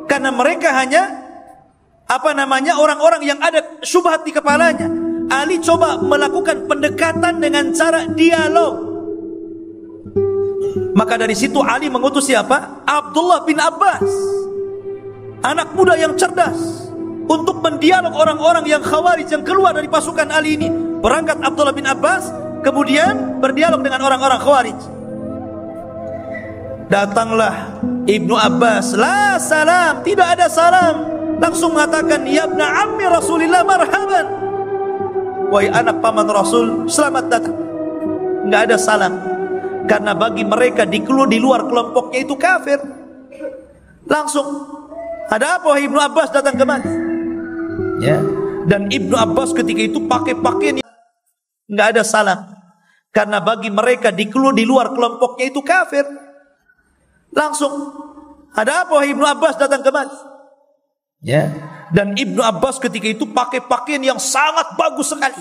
karena mereka hanya orang-orang yang ada syubhat di kepalanya. Ali coba melakukan pendekatan dengan cara dialog. Maka dari situ Ali mengutus siapa? Abdullah bin Abbas, anak muda yang cerdas, untuk mendialog orang-orang yang Khawarij yang keluar dari pasukan Ali ini. Berangkat Abdullah bin Abbas, kemudian berdialog dengan orang-orang Khawarij. Datanglah Ibnu Abbas, la salam, tidak ada salam. Langsung mengatakan, ya ibna ammi Rasulillah marhaban, wahai anak paman Rasul, selamat datang. Nggak ada salam, karena bagi mereka di luar kelompoknya itu kafir. Langsung, ada apa wahai Ibnu Abbas datang kemari? Ya. Dan Ibnu Abbas ketika itu pakai pakaian yang nggak ada salam, karena bagi mereka di luar kelompoknya itu kafir. Langsung, ada apa wahai Ibnu Abbas datang kemari? Ya. Dan Ibnu Abbas ketika itu pakai pakaian yang sangat bagus sekali,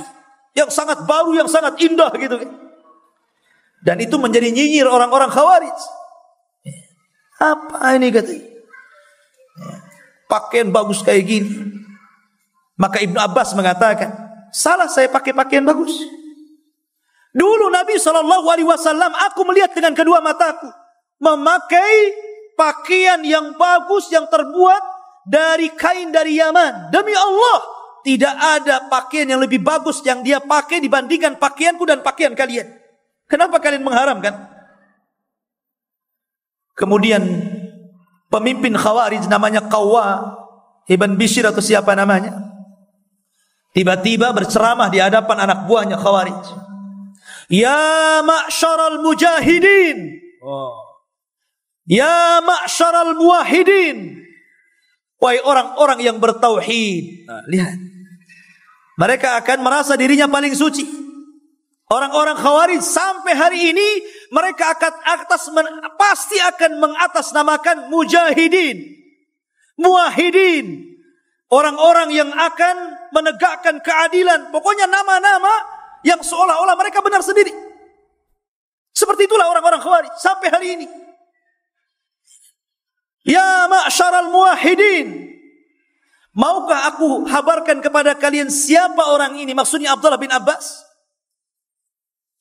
yang sangat baru, yang sangat indah gitu kan. Dan itu menjadi nyinyir orang-orang Khawarij. Apa ini katanya? Pakaian bagus kayak gini. Maka Ibnu Abbas mengatakan, salah saya pakai pakaian bagus. Dulu Nabi SAW, aku melihat dengan kedua mataku, memakai pakaian yang bagus yang terbuat dari kain dari Yaman. Demi Allah, tidak ada pakaian yang lebih bagus yang dia pakai dibandingkan pakaianku dan pakaian kalian. Kenapa kalian mengharamkan? Kemudian pemimpin Khawarij namanya Qawwa Ibn Bishr atau siapa namanya, tiba-tiba berceramah di hadapan anak buahnya Khawarij. Ya ma'syaral mujahidin, ya ma'syaral muwahhidin, wahai orang-orang yang bertauhid. Nah, lihat, mereka akan merasa dirinya paling suci. Orang-orang Khawarij sampai hari ini mereka pasti akan mengatasnamakan mujahidin, muwahhidin, orang-orang yang akan menegakkan keadilan. Pokoknya nama-nama yang seolah-olah mereka benar sendiri. Seperti itulah orang-orang Khawarij sampai hari ini. Ya ma'syaral muwahhidin, maukah aku habarkan kepada kalian siapa orang ini? Maksudnya Abdullah bin Abbas.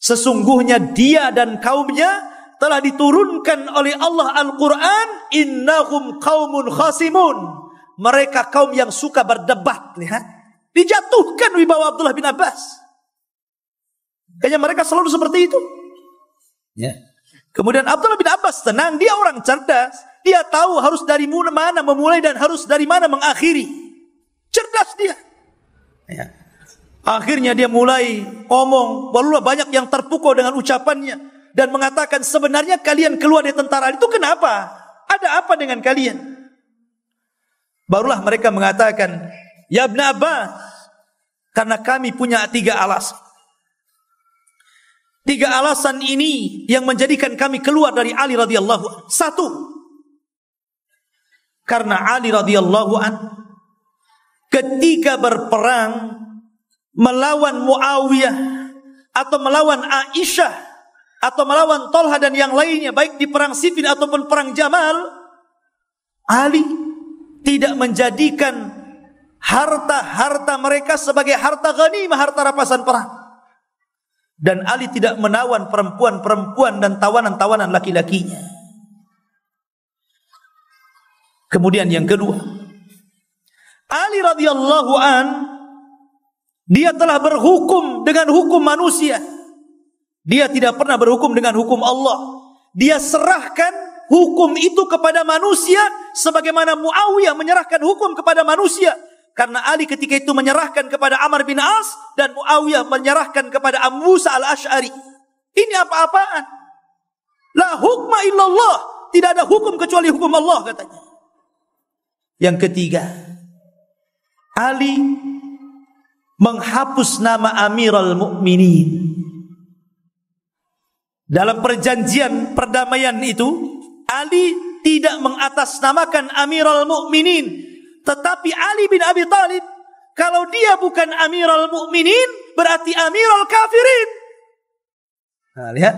Sesungguhnya dia dan kaumnya telah diturunkan oleh Allah Al-Quran, innahum qaumun khasimun, mereka kaum yang suka berdebat. Lihat, dijatuhkan wibawa Abdullah bin Abbas. Kayaknya mereka selalu seperti itu. Ya. Kemudian Abdullah bin Abbas tenang, dia orang cerdas. Dia tahu harus dari mana memulai dan harus dari mana mengakhiri. Cerdas dia. Ya. Akhirnya dia mulai ngomong, barulah banyak yang terpukau dengan ucapannya dan mengatakan, sebenarnya kalian keluar dari tentara itu kenapa? Ada apa dengan kalian? Barulah mereka mengatakan, ya Ibn Abbas, karena kami punya 3 alasan. 3 alasan ini yang menjadikan kami keluar dari Ali radhiyallahu anhu. 1, karena Ali radhiyallahu anhu ketika berperang melawan Muawiyah atau melawan Aisyah atau melawan Tolha dan yang lainnya, baik di perang Siffin ataupun perang Jamal, Ali tidak menjadikan harta-harta mereka sebagai harta ghanimah, harta rampasan perang. Dan Ali tidak menawan perempuan-perempuan dan tawanan-tawanan laki-lakinya. Kemudian yang kedua, Ali radhiyallahu an, dia telah berhukum dengan hukum manusia. Dia tidak pernah berhukum dengan hukum Allah. Dia serahkan hukum itu kepada manusia, sebagaimana Muawiyah menyerahkan hukum kepada manusia. Karena Ali ketika itu menyerahkan kepada Amr bin As dan Muawiyah menyerahkan kepada Abu Musa al-Ash'ari. Ini apa-apaan? La hukma illallah. Tidak ada hukum kecuali hukum Allah, katanya. Yang ketiga, Ali menghapus nama Amirul Mukminin. Dalam perjanjian perdamaian itu, Ali tidak mengatasnamakan Amirul Mukminin, tetapi Ali bin Abi Thalib, kalau dia bukan Amirul Mukminin, berarti Amirul Kafirin. Nah, lihat.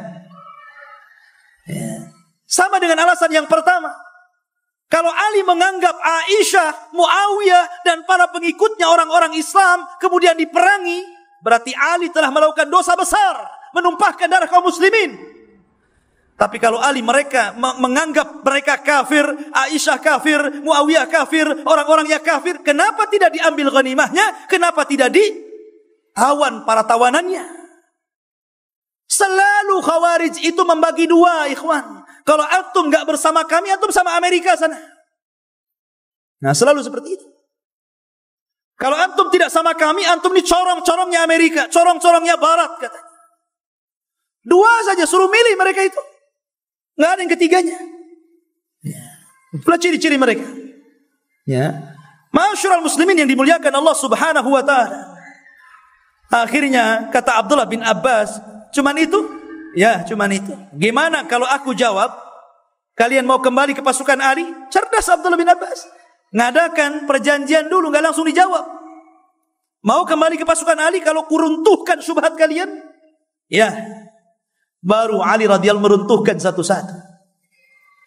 Ya. Sama dengan alasan yang pertama. Kalau Ali menganggap Aisyah, Muawiyah dan para pengikutnya orang-orang Islam kemudian diperangi, berarti Ali telah melakukan dosa besar, menumpahkan darah kaum muslimin. Tapi kalau Ali menganggap mereka kafir, Aisyah kafir, Muawiyah kafir, orang-orangnya kafir, kenapa tidak diambil ghanimahnya? Kenapa tidak ditawan para tawanannya? Selalu Khawarij itu membagi 2, ikhwan. Kalau antum gak bersama kami, antum sama Amerika sana. Nah, selalu seperti itu. Kalau antum tidak sama kami, antum ini corong-corongnya Amerika, corong-corongnya Barat, katanya. 2 saja, suruh milih mereka itu. Gak ada yang ketiganya. Ya. Itulah ciri-ciri mereka. Ya. Ma'asyiral muslimin yang dimuliakan Allah subhanahu wa ta'ala. Akhirnya, kata Abdullah bin Abbas, cuman itu? Ya, cuman itu. Gimana kalau aku jawab, kalian mau kembali ke pasukan Ali? Cerdas Abdullah bin Abbas. ngadakan perjanjian dulu, nggak langsung dijawab. Mau kembali ke pasukan Ali kalau kuruntuhkan syubhat kalian? Ya. Baru Ali radhiyallahu meruntuhkan satu-satu.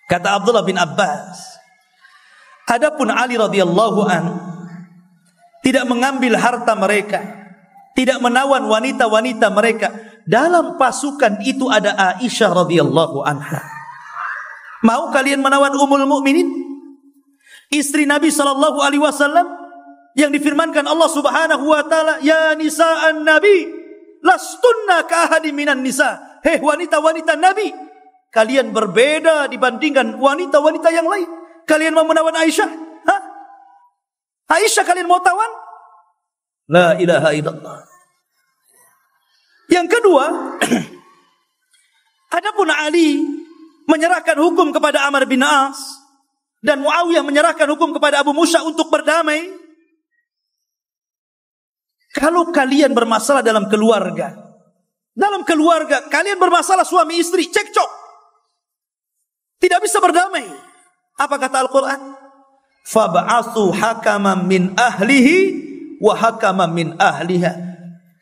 Kata Abdullah bin Abbas, adapun Ali radhiyallahu an tidak mengambil harta mereka, tidak menawan wanita-wanita mereka. Dalam pasukan itu ada Aisyah radhiyallahu anha. Mau kalian menawan Ummul Mukminin, istri Nabi sallallahu alaihi wasallam yang difirmankan Allah Subhanahu wa taala, ya nisa'an nabi lastunna ka ahadin minan nisa. Hei wanita-wanita Nabi, kalian berbeda dibandingkan wanita-wanita yang lain. Kalian mau menawan Aisyah? Hah? Aisyah kalian mau tawan? La ilaha illallah. Yang kedua, adapun Ali menyerahkan hukum kepada Amr bin As dan Muawiyah menyerahkan hukum kepada Abu Musa untuk berdamai. Kalau kalian bermasalah dalam keluarga kalian bermasalah suami istri, cekcok, tidak bisa berdamai, apa kata Al-Quran? Fab'athu hakaman min ahlihi wa hakaman min ahliha.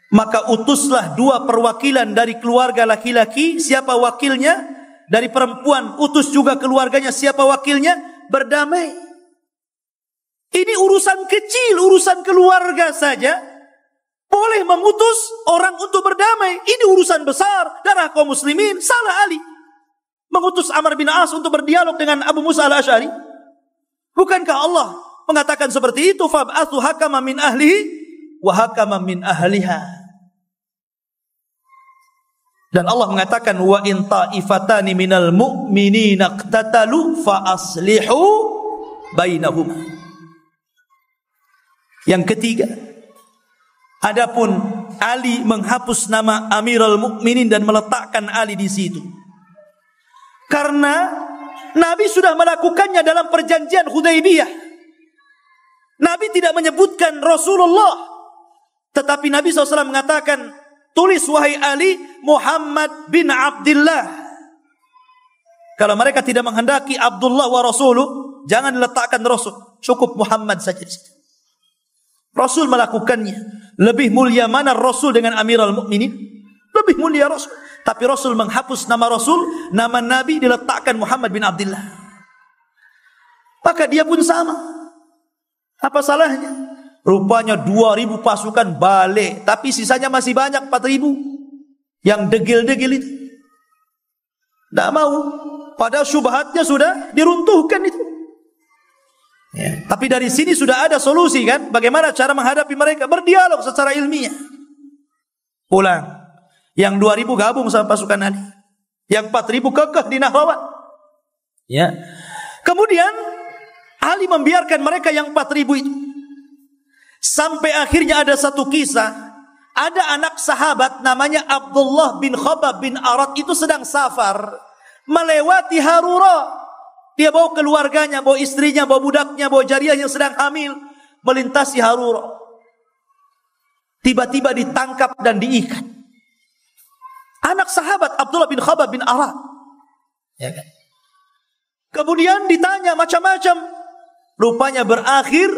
Maka utuslah dua perwakilan dari keluarga laki-laki, siapa wakilnya? Dari perempuan, utus juga keluarganya, siapa wakilnya? Berdamai. Ini urusan kecil, urusan keluarga saja boleh memutus orang untuk berdamai. Ini urusan besar, darah kaum muslimin. Salah Ali mengutus Amr bin As untuk berdialog dengan Abu Musa al-Asy'ari. Bukankah Allah mengatakan seperti itu? Fab'athu hakaman min ahlihi wa hakaman min ahliha. Dan Allah mengatakan, wa in ta'ifatani minal mu'minina iqtatalu fa aslihu bainahuma. Yang ketiga, adapun Ali menghapus nama Amirul Mukminin dan meletakkan Ali di situ. Karena Nabi sudah melakukannya dalam perjanjian Hudaybiyah. Nabi tidak menyebutkan Rasulullah, tetapi Nabi SAW mengatakan, tulis wahai Ali Muhammad bin Abdullah. Kalau mereka tidak menghendaki Abdullah wa Rasuluh, jangan letakkan Rasul, cukup Muhammad saja. Rasul melakukannya. Lebih mulia mana Rasul dengan Amirul Mukminin? Lebih mulia Rasul. Tapi Rasul menghapus nama Rasul, nama Nabi diletakkan Muhammad bin Abdullah. Maka dia pun sama. Apa salahnya? Rupanya 2.000 pasukan balik, tapi sisanya masih banyak, 4.000 yang degil-degil itu. Tidak mau. Padahal syubhatnya sudah diruntuhkan itu. Ya. Tapi dari sini sudah ada solusi kan? Bagaimana cara menghadapi mereka? Berdialog secara ilmiah. Pulang. Yang 2.000 gabung sama pasukan Ali. Yang 4.000 kekeh di Nahrawan. Ya. Kemudian Ali membiarkan mereka yang 4.000 itu. Sampai akhirnya ada satu kisah. Ada anak sahabat namanya Abdullah bin Khabbab bin Arat itu sedang safar melewati Harura. Dia bawa keluarganya, bawa istrinya, bawa budaknya, bawa jariyah yang sedang hamil, melintasi Harura. Tiba-tiba ditangkap dan diikat. Anak sahabat Abdullah bin Khabbab bin Arat. Ya kan? Kemudian ditanya macam-macam. Rupanya berakhir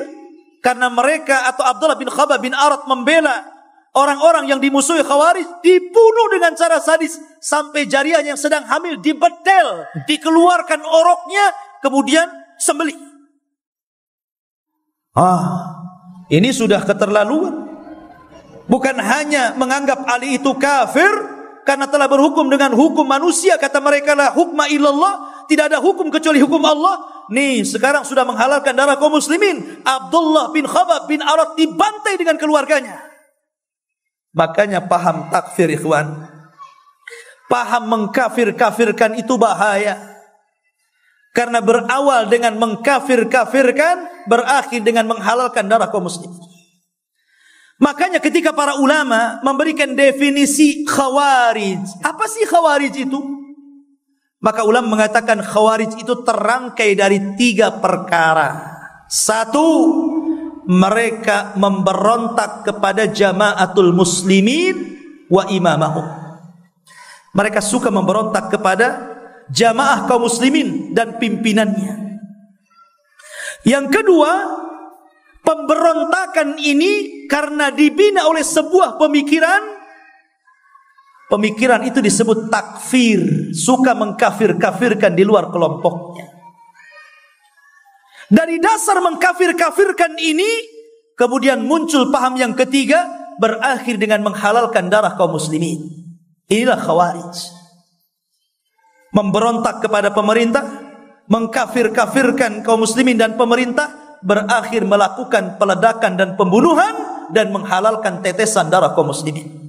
karena mereka atau Abdullah bin Khabbab bin Arat membela orang-orang yang dimusuhi Khawarij, dibunuh dengan cara sadis sampai jariyah yang sedang hamil dibetel, dikeluarkan oroknya, kemudian sembelih. Ini sudah keterlaluan. Bukan hanya menganggap Ali itu kafir karena telah berhukum dengan hukum manusia, kata mereka la hukma illallah, tidak ada hukum kecuali hukum Allah. Nih sekarang sudah menghalalkan darah kaum muslimin. Abdullah bin Khabbab bin Arat dibantai dengan keluarganya. Makanya paham takfir ikhwan, paham mengkafir-kafirkan itu bahaya. Karena berawal dengan mengkafir-kafirkan, berakhir dengan menghalalkan darah kaum muslim. Makanya ketika para ulama memberikan definisi Khawarij, apa sih Khawarij itu? Maka ulama mengatakan Khawarij itu terangkai dari 3 perkara. 1, mereka memberontak kepada jamaatul muslimin wa imamahum. Mereka suka memberontak kepada jamaah kaum muslimin dan pimpinannya. Yang kedua, pemberontakan ini karena dibina oleh sebuah pemikiran. Pemikiran itu disebut takfir, suka mengkafir-kafirkan di luar kelompoknya. Dari dasar mengkafir-kafirkan ini, kemudian muncul paham yang ketiga, berakhir dengan menghalalkan darah kaum muslimin. Inilah Khawarij. Memberontak kepada pemerintah, mengkafir-kafirkan kaum muslimin dan pemerintah, berakhir melakukan peledakan dan pembunuhan dan menghalalkan tetesan darah kaum muslimin.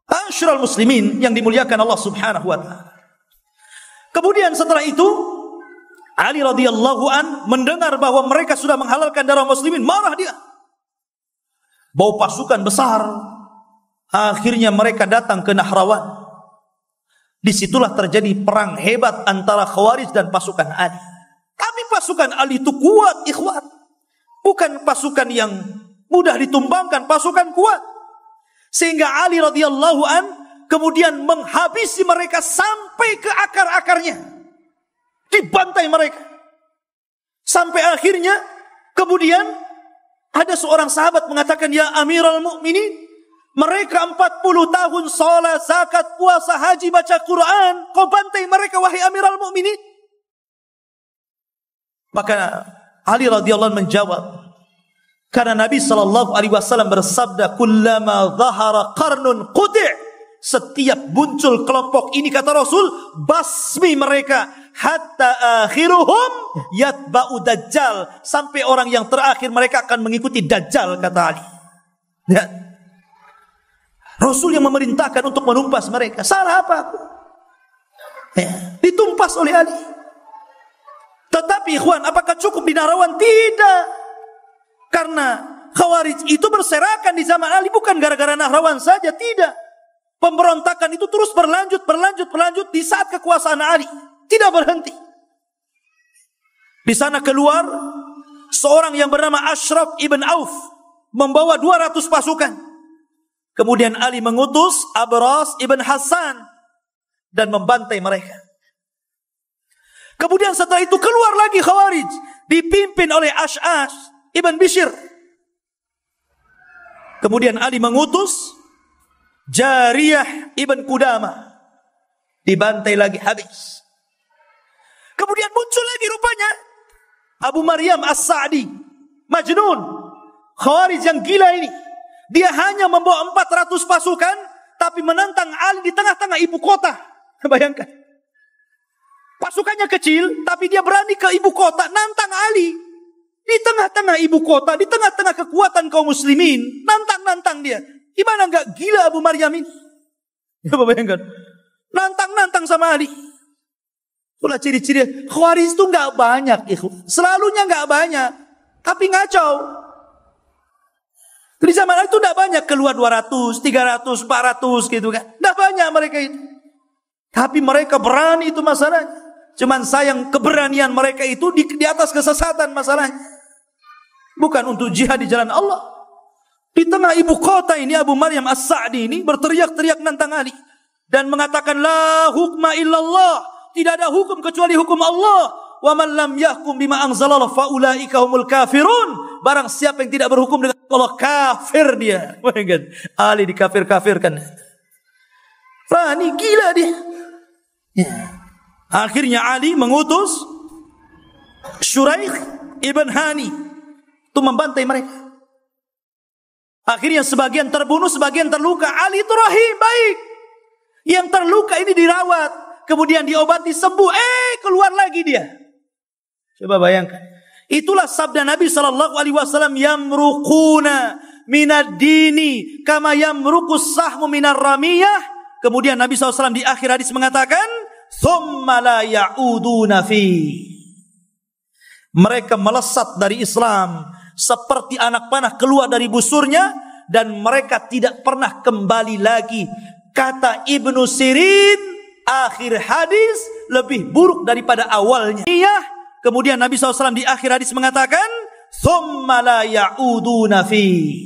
Asyiral muslimin yang dimuliakan Allah Subhanahu wa taala. Kemudian setelah itu Ali radhiyallahu an mendengar bahwa mereka sudah menghalalkan darah muslimin, marah dia. Bawa pasukan besar. Akhirnya mereka datang ke Nahrawan. Disitulah terjadi perang hebat antara Khawarij dan pasukan Ali. Tapi pasukan Ali itu kuat, ikhwan. Bukan pasukan yang mudah ditumbangkan, pasukan kuat. Sehingga Ali radhiyallahu an kemudian menghabisi mereka sampai ke akar-akarnya. Dibantai mereka. Sampai akhirnya kemudian ada seorang sahabat mengatakan, "Ya Amirul Mukminin, mereka 40 tahun salat, zakat, puasa, haji, baca Quran, kau bantai mereka wahai Amirul Mukminin?" Maka Ali radhiyallahu anhu menjawab, karena Nabi SAW bersabda, "Kullama dhahara qarnun quti'." Setiap muncul kelompok ini, kata Rasul, basmi mereka hatta akhiruhum yatba'u dajjal, sampai orang yang terakhir mereka akan mengikuti dajjal, kata Ali. Ya. Rasul yang memerintahkan untuk menumpas mereka. Salah apa aku? Ya. Ditumpas oleh Ali. Tetapi ikhwan, apakah cukup di Nahrawan? Tidak. Karena Khawarij itu berserakan di zaman Ali bukan gara-gara Nahrawan saja, tidak. Pemberontakan itu terus berlanjut di saat kekuasaan Ali, tidak berhenti. Di sana keluar seorang yang bernama Ashraf ibn Auf membawa 200 pasukan. Kemudian Ali mengutus Abras ibn Hassan dan membantai mereka. Kemudian setelah itu keluar lagi Khawarij dipimpin oleh Ash'ash ibn Bishr. Kemudian Ali mengutus Jariyah ibn Qudamah, dibantai lagi habis. Kemudian muncul lagi rupanya Abu Maryam As-Sa'di, Majnun, Khawarij yang gila ini. Dia hanya membawa 400 pasukan, tapi menantang Ali di tengah-tengah ibu kota. Bayangkan, pasukannya kecil, tapi dia berani ke ibu kota, nantang Ali di tengah-tengah ibu kota, di tengah-tengah kekuatan kaum muslimin, nantang dia. Gimana enggak gila Abu Maryam ini? Ya, bayangkan, nantang sama Ali. Itulah ciri-ciri Khawarij itu enggak banyak, selalunya enggak banyak, tapi ngacau. Di zaman Ali itu enggak banyak, keluar 200, 300, 400 gitu kan. Enggak banyak mereka itu. Tapi mereka berani, itu masalahnya. Cuman sayang keberanian mereka itu di atas kesesatan masalahnya. Bukan untuk jihad di jalan Allah. Di tengah ibu kota ini Abu Maryam As-Sa'di ini berteriak-teriak nantang Ali dan mengatakan, "La hukma illallah." Tidak ada hukum kecuali hukum Allah. "Wa man lam yahkum bima anzalallah fa ulaika humul kafirun." Barang siapa yang tidak berhukum dengan Allah, kafir dia. Ali dikafir-kafirkan. Berani, gila dia. Ya. Akhirnya Ali mengutus Shuraih ibn Hani untuk membantai mereka. Akhirnya sebagian terbunuh, sebagian terluka. Ali itu rahim, baik. Yang terluka ini dirawat, kemudian diobati, sembuh. Keluar lagi dia. Coba bayangkan. Itulah sabda Nabi SAW, "Yamruquna minad dini kama yamruqus sahmu minar ramiyah." Kemudian Nabi SAW di akhir hadis mengatakan, "Thumma la ya'uduna fi." Mereka melesat dari Islam seperti anak panah keluar dari busurnya, dan mereka tidak pernah kembali lagi. Kata Ibnu Sirin, akhir hadis lebih buruk daripada awalnya. Kemudian Nabi SAW di akhir hadis mengatakan, "Thumma la ya'uduna fi."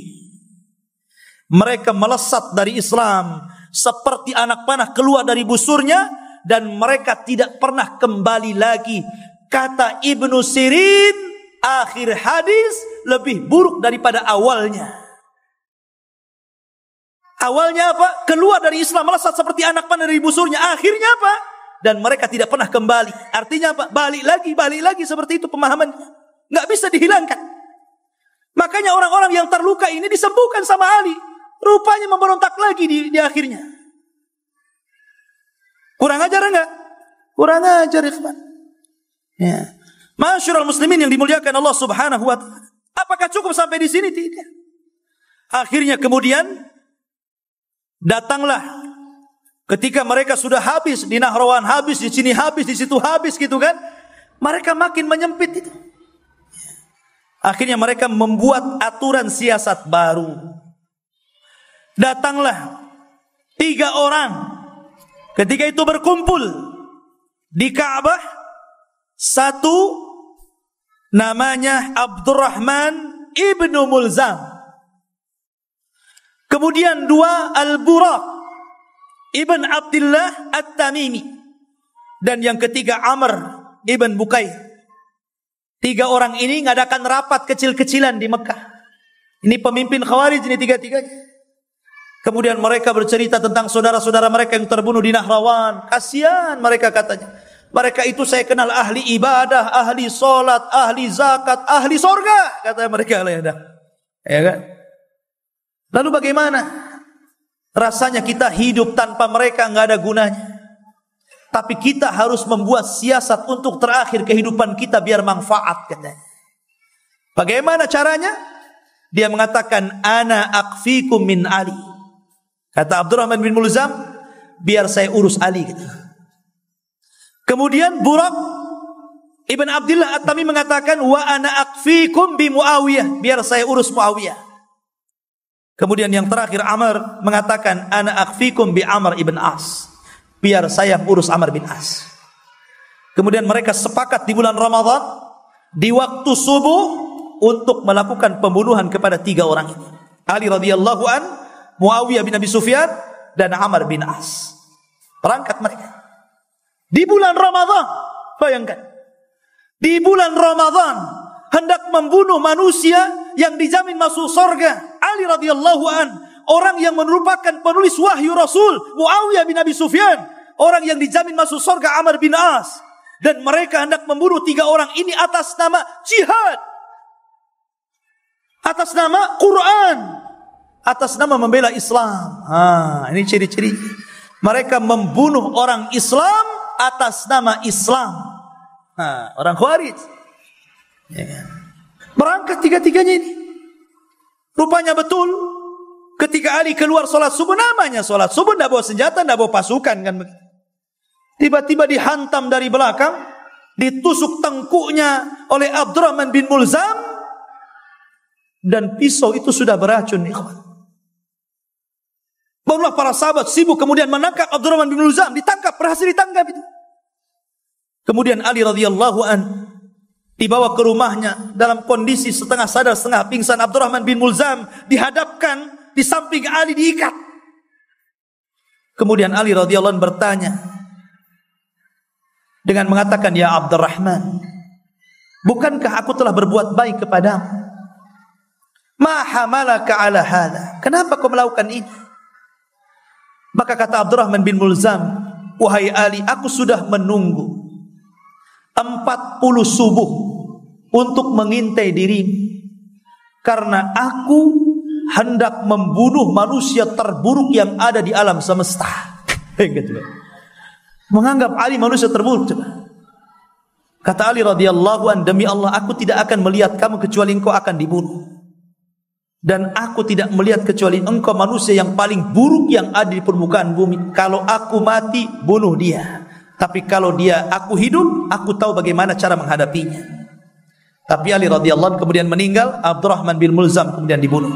Mereka melesat dari Islam seperti anak panah keluar dari busurnya, dan mereka tidak pernah kembali lagi. Kata Ibnu Sirin, akhir hadis lebih buruk daripada awalnya. Awalnya apa? Keluar dari Islam melesat seperti anak panah dari busurnya. Akhirnya apa? Dan mereka tidak pernah kembali. Artinya apa? Balik lagi seperti itu pemahamannya. Nggak bisa dihilangkan. Makanya orang-orang yang terluka ini disembuhkan sama Ali. Rupanya memberontak lagi di akhirnya. Kurang ajar enggak? Kurang ajar, ikhwan. Ya. Masyarul muslimin yang dimuliakan Allah Subhanahu wa taala. Apakah cukup sampai di sini? Tidak. Akhirnya kemudian datanglah ketika mereka sudah habis di Nahrawan, habis di sini, habis di situ, habis gitu kan. Mereka makin menyempit itu. Akhirnya mereka membuat aturan siasat baru. Datanglah 3 orang ketika itu berkumpul di Ka'bah. Satu namanya Abdurrahman ibnu Mulzam. Kemudian 2 Al-Buraq ibn Abdullah At-Tamimi. Dan yang ketiga Amr ibn Bukair. 3 orang ini ngadakan rapat kecil-kecilan di Mekah. Ini pemimpin Khawarij ini 3-3-nya. Kemudian mereka bercerita tentang saudara-saudara mereka yang terbunuh di Nahrawan. Kasihan mereka katanya. Mereka itu saya kenal ahli ibadah, ahli solat, ahli zakat, ahli sorga. Kata mereka. Ya kan? Lalu bagaimana? Rasanya kita hidup tanpa mereka nggak ada gunanya. Tapi kita harus membuat siasat untuk terakhir kehidupan kita biar manfaat katanya. Bagaimana caranya? Dia mengatakan ana akfikum min Ali. Kata Abdurrahman bin Mulzam, biar saya urus Ali gitu. Kemudian Buraq ibn Abdullah At-Tamimi mengatakan wa ana akfikum bi Muawiyah, biar saya urus Muawiyah. Kemudian yang terakhir Amr mengatakan ana akfikum bi Amr ibn As, biar saya urus Amr bin As. Kemudian mereka sepakat di bulan Ramadan di waktu subuh untuk melakukan pembunuhan kepada 3 orang ini. Ali radhiyallahu an, Muawiyah bin Abi Sufyan dan Amr bin As. Berangkat mereka di bulan Ramadan. Bayangkan, di bulan Ramadan hendak membunuh manusia yang dijamin masuk surga. Ali radhiyallahu an, orang yang merupakan penulis wahyu Rasul. Muawiyah bin Abi Sufyan, orang yang dijamin masuk surga. Amr bin As. Dan mereka hendak membunuh 3 orang ini atas nama jihad, atas nama Quran, atas nama membela Islam. Ini ciri-ciri mereka membunuh orang Islam atas nama Islam. Orang Khawarij. Ya. Berangkat 3-3-nya ini. Rupanya betul ketika Ali keluar sholat subuh, namanya sholat subuh, tidak bawa senjata, tidak bawa pasukan kan begitu. Tiba-tiba dihantam dari belakang, ditusuk tengkuknya oleh Abdurrahman bin Mulzam, dan pisau itu sudah beracun, ikhwan. Barulah para sahabat sibuk kemudian menangkap Abdurrahman bin Mulzam, ditangkap, berhasil ditangkap itu. Kemudian Ali radhiyallahu an dibawa ke rumahnya dalam kondisi setengah sadar, setengah pingsan. Abdurrahman bin Mulzam dihadapkan di samping Ali, diikat. Kemudian Ali radhiyallahu an bertanya dengan mengatakan, ya Abdurrahman, bukankah aku telah berbuat baik kepadamu? Ma hamalaka ala hadha? Kenapa kau melakukan ini? Maka kata Abdurrahman bin Mulzam, wahai Ali, aku sudah menunggu 40 subuh untuk mengintai dirimu, karena aku hendak membunuh manusia terburuk yang ada di alam semesta. Menganggap Ali manusia terburuk. Kata Ali radhiyallahu an, demi Allah aku tidak akan melihat kamu kecuali engkau akan dibunuh. Dan aku tidak melihat kecuali engkau manusia yang paling buruk yang ada di permukaan bumi. Kalau aku mati, bunuh dia. Tapi kalau dia aku hidup, aku tahu bagaimana cara menghadapinya. Tapi Ali radhiyallahu anhu kemudian meninggal. Abdurrahman bin Mulzam kemudian dibunuh.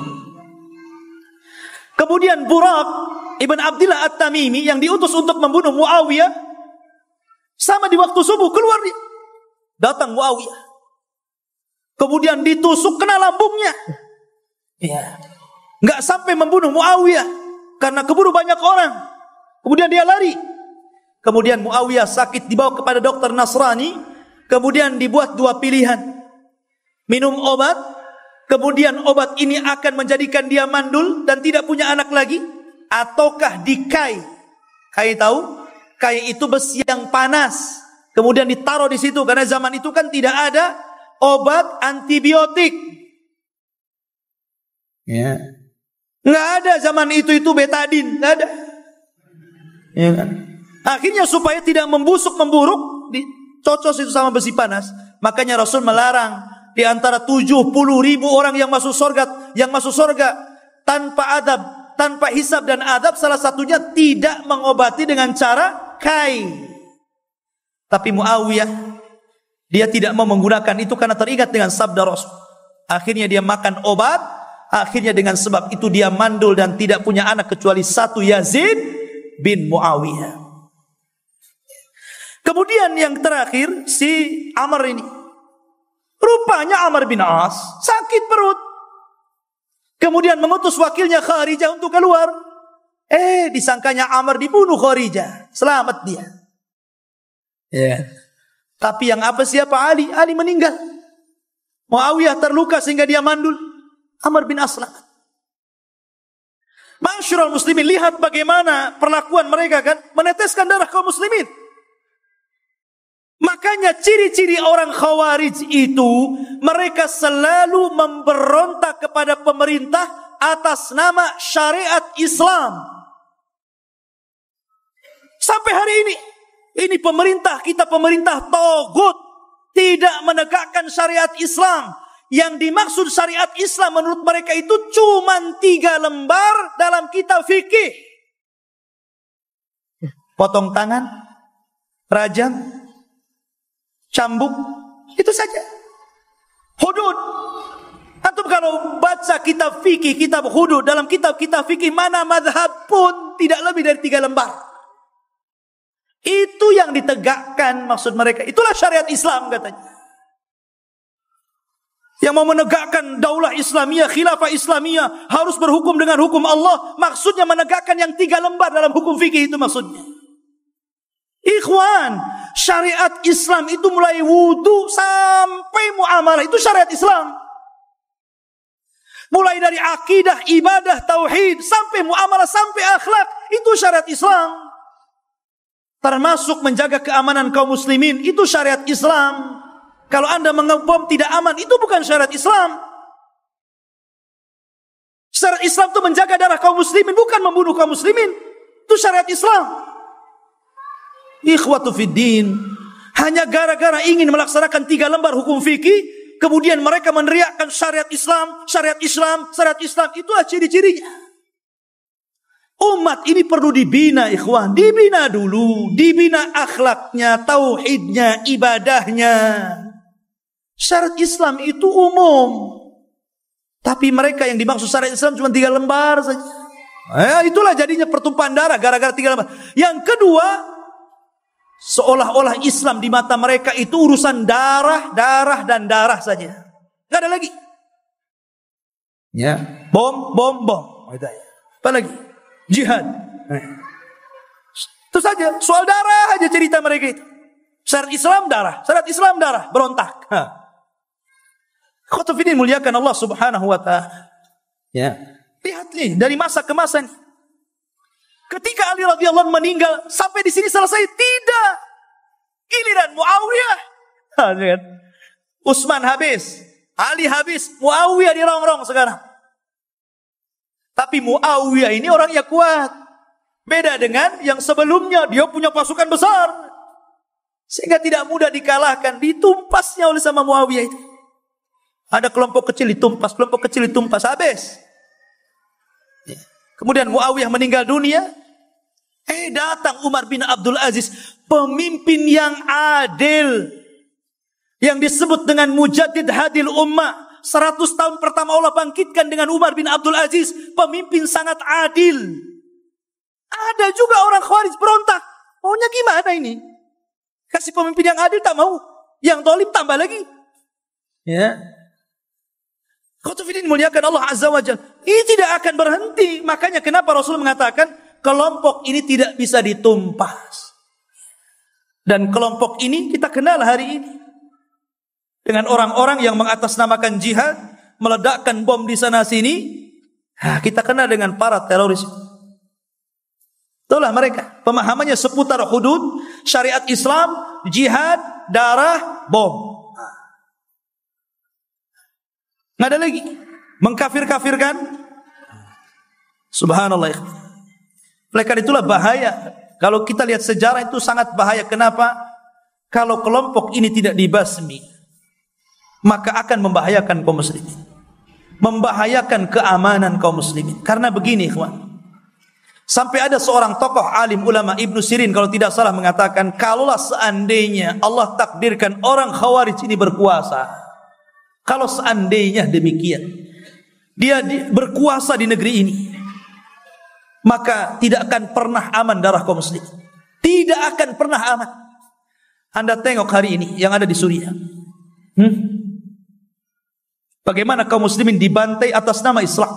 Kemudian Buraq ibn Abdullah At-Tamimi yang diutus untuk membunuh Muawiyah, sama di waktu subuh keluar dia. Datang Muawiyah, kemudian ditusuk kena lambungnya. Ya, nggak sampai membunuh Muawiyah karena keburu banyak orang. Kemudian dia lari. Kemudian Muawiyah sakit, dibawa kepada dokter Nasrani. kemudian dibuat dua pilihan. Minum obat, kemudian obat ini akan menjadikan dia mandul dan tidak punya anak lagi, ataukah dikai. Kai tahu? Kai itu besi yang panas, kemudian ditaruh di situ karena zaman itu kan tidak ada obat antibiotik. Ya. Nggak ada zaman itu betadin, nggak ada. Ya kan? Akhirnya supaya tidak memburuk, dicocos itu sama besi panas. Makanya Rasul melarang di antara 70.000 orang yang masuk surga tanpa adab, tanpa hisab dan adab, salah satunya tidak mengobati dengan cara kai. Tapi Muawiyah, dia tidak mau menggunakan itu karena teringat dengan sabda Rasul. Akhirnya dia makan obat, akhirnya dengan sebab itu dia mandul dan tidak punya anak kecuali satu, Yazid bin Muawiyah. Kemudian yang terakhir si Amr ini. Rupanya Amr bin As sakit perut. Kemudian mengutus wakilnya Kharijah untuk keluar. Disangkanya Amr dibunuh Kharijah. Selamat dia. Ya. Tapi yang siapa? Ali. Ali meninggal. Muawiyah terluka sehingga dia mandul. Amr bin As selamat. Masyarul muslimin, lihat bagaimana perlakuan mereka kan, meneteskan darah kaum muslimin. Makanya ciri-ciri orang Khawarij itu, mereka selalu memberontak kepada pemerintah atas nama syariat Islam. Sampai hari ini pemerintah kita, pemerintah togut, tidak menegakkan syariat Islam. Yang dimaksud syariat Islam menurut mereka itu cuma 3 lembar dalam kitab fikih. Potong tangan, rajam, cambuk, itu saja. Hudud. Antum kalau baca kitab fikih, kitab hudud, dalam kitab-kitab fikih mana madhab pun tidak lebih dari 3 lembar. Itu yang ditegakkan maksud mereka. Itulah syariat Islam katanya. Yang mau menegakkan daulah Islamiyah, khilafah Islamiyah, harus berhukum dengan hukum Allah. Maksudnya menegakkan yang 3 lembar dalam hukum fikih itu maksudnya. Ikhwan, syariat Islam itu mulai wudu sampai muamalah itu syariat Islam. Mulai dari akidah, ibadah, tauhid, sampai muamalah, sampai akhlak, itu syariat Islam. Termasuk menjaga keamanan kaum muslimin, itu syariat Islam. Kalau Anda mengebom tidak aman, itu bukan syariat Islam. Syariat Islam itu menjaga darah kaum muslimin, bukan membunuh kaum muslimin. Itu syariat Islam. Ikhwatu fiddin, hanya gara-gara ingin melaksanakan 3 lembar hukum fikih, kemudian mereka meneriakkan syariat Islam, syariat Islam, syariat Islam. Itulah ciri-cirinya. Umat ini perlu dibina, ikhwan. Dibina dulu. Dibina akhlaknya, tauhidnya, ibadahnya. Syariat Islam itu umum. Tapi mereka yang dimaksud syariat Islam cuma 3 lembar saja. Itulah jadinya pertumpahan darah gara-gara 3 lembar. Yang kedua, seolah-olah Islam di mata mereka itu urusan darah, darah dan darah saja. Gak ada lagi. Ya, bom. Apa lagi? Jihad. Itu saja, soal darah aja cerita mereka itu. Syariat Islam darah, syariat Islam darah, berontak. Khotofidin muliakan Allah subhanahu wa ta'ala. Ya. Lihat nih, dari masa ke masa nih. Ketika Ali radhiyallahu anhu meninggal, sampai di sini selesai? Tidak. Giliran Muawiyah. Utsman habis, Ali habis, Muawiyah dirongrong sekarang. Tapi Muawiyah ini orangnya kuat. Beda dengan yang sebelumnya, dia punya pasukan besar. Sehingga tidak mudah dikalahkan. Ditumpasnya oleh sama Muawiyah itu. Ada kelompok kecil ditumpas, kelompok kecil ditumpas, habis. Kemudian Muawiyah meninggal dunia. Datang Umar bin Abdul Aziz, pemimpin yang adil. Yang disebut dengan Mujaddid Hadil Ummah. 100 tahun pertama Allah bangkitkan dengan Umar bin Abdul Aziz. Pemimpin sangat adil. Ada juga orang Khawarij berontak. Maunya gimana ini? Kasih pemimpin yang adil tak mau. Yang zalim tambah lagi. Ya. Khotofidin muliakan Allah Azza wa Jalla. Ini tidak akan berhenti. Makanya kenapa Rasul mengatakan kelompok ini tidak bisa ditumpas. Dan kelompok ini kita kenal hari ini. dengan orang-orang yang mengatasnamakan jihad, meledakkan bom di sana sini. Kita kenal dengan para teroris. Itulah mereka. Pemahamannya seputar hudud, syariat Islam, jihad, darah, bom. Nggak ada lagi. Mengkafir-kafirkan. Subhanallah. Oleh karena itulah bahaya. Kalau kita lihat sejarah itu sangat bahaya. Kenapa? Kalau kelompok ini tidak dibasmi, maka akan membahayakan kaum muslimin. Membahayakan keamanan kaum muslimin. Karena begini, ikhwan. Sampai ada seorang tokoh alim ulama, Ibnu Sirin kalau tidak salah, mengatakan, kalaulah seandainya Allah takdirkan orang Khawarij ini berkuasa, kalau seandainya demikian, dia berkuasa di negeri ini, maka tidak akan pernah aman darah kaum muslimin. Tidak akan pernah aman. Anda tengok hari ini yang ada di Suriah. Bagaimana kaum muslimin dibantai atas nama Islam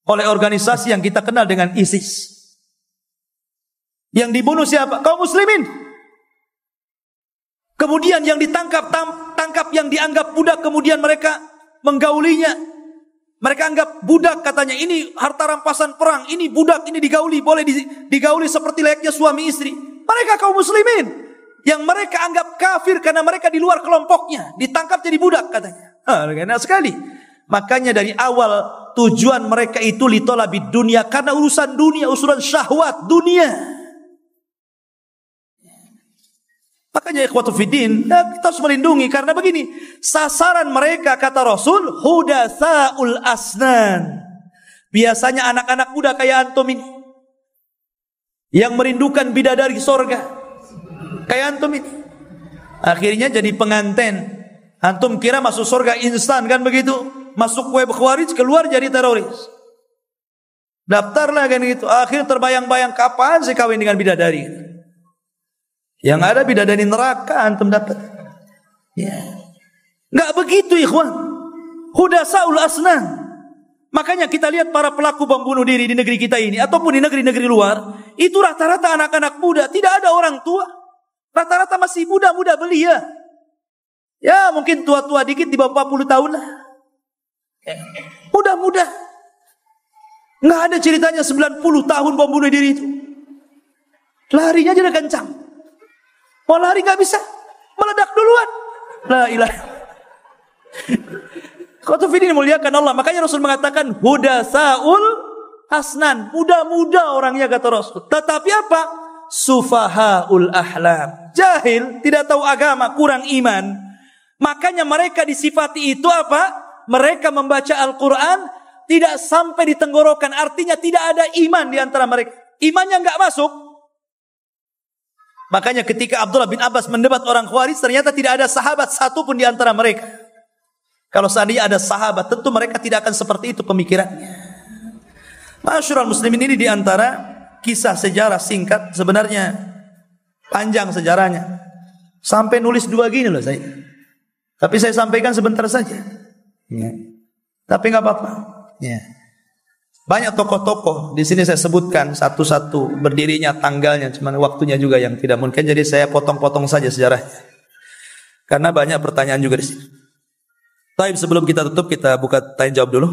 oleh organisasi yang kita kenal dengan ISIS. Yang dibunuh siapa? Kaum muslimin. Kemudian yang ditangkap, tangkap yang dianggap budak, kemudian mereka menggaulinya. Mereka anggap budak, katanya ini harta rampasan perang, ini budak, ini digauli, boleh digauli seperti layaknya suami istri. Mereka kaum muslimin yang mereka anggap kafir karena mereka di luar kelompoknya, ditangkap jadi budak katanya. Enak sekali. Makanya dari awal tujuan mereka itu litolabid dunia, karena urusan dunia, urusan syahwat dunia. Makanya ikhwatu fiddin, kita harus melindungi karena begini, sasaran mereka kata Rasul hudatsaul asnan. Biasanya anak-anak muda kayak antum ini yang merindukan bidadari sorga. Kayak antum ini. Akhirnya jadi pengantin. Antum kira masuk surga instan kan begitu? Masuk web Khawarij, keluar jadi teroris. Daftarlah kan gitu. Akhir terbayang-bayang kapan saya kawin dengan bidadari. Yang ada bidadari neraka antum dapat. Ya. Enggak begitu ikhwan. Hudasaul asnan. Makanya kita lihat para pelaku bom bunuh diri di negeri kita ini ataupun di negeri-negeri luar, itu rata-rata anak-anak muda, tidak ada orang tua. Rata-rata masih muda-muda belia. Ya mungkin tua-tua dikit di bawah 40 tahun lah. Muda-muda. Nggak ada ceritanya 90 tahun bom bunuh diri itu. Larinya aja udah kencang. Mau lari nggak bisa. Meledak duluan. La ilaha. Qatufidin muliakan Allah. Makanya Rasul mengatakan hudasaul hasnan. Muda-muda orangnya kata Rasul. Tetapi apa? Sufahaul ahlam. Jahil, tidak tahu agama, kurang iman. Makanya mereka disifati itu apa? Mereka membaca Al-Quran tidak sampai di tenggorokan. Artinya tidak ada iman di antara mereka. Imannya enggak masuk. Makanya ketika Abdullah bin Abbas mendebat orang Khawarij, ternyata tidak ada sahabat satu pun di antara mereka. Kalau seandainya ada sahabat, tentu mereka tidak akan seperti itu pemikirannya. Masyurul muslimin, ini di antara kisah sejarah singkat, sebenarnya panjang sejarahnya. Sampai nulis 2 gini loh saya. Tapi saya sampaikan sebentar saja. Ya. Tapi nggak apa-apa. Ya. Banyak tokoh-tokoh di sini saya sebutkan satu-satu berdirinya, tanggalnya, cuman waktunya juga yang tidak mungkin. Jadi saya potong-potong saja sejarahnya. Karena banyak pertanyaan juga di sini. Tapi sebelum kita tutup, kita buka tanya jawab dulu.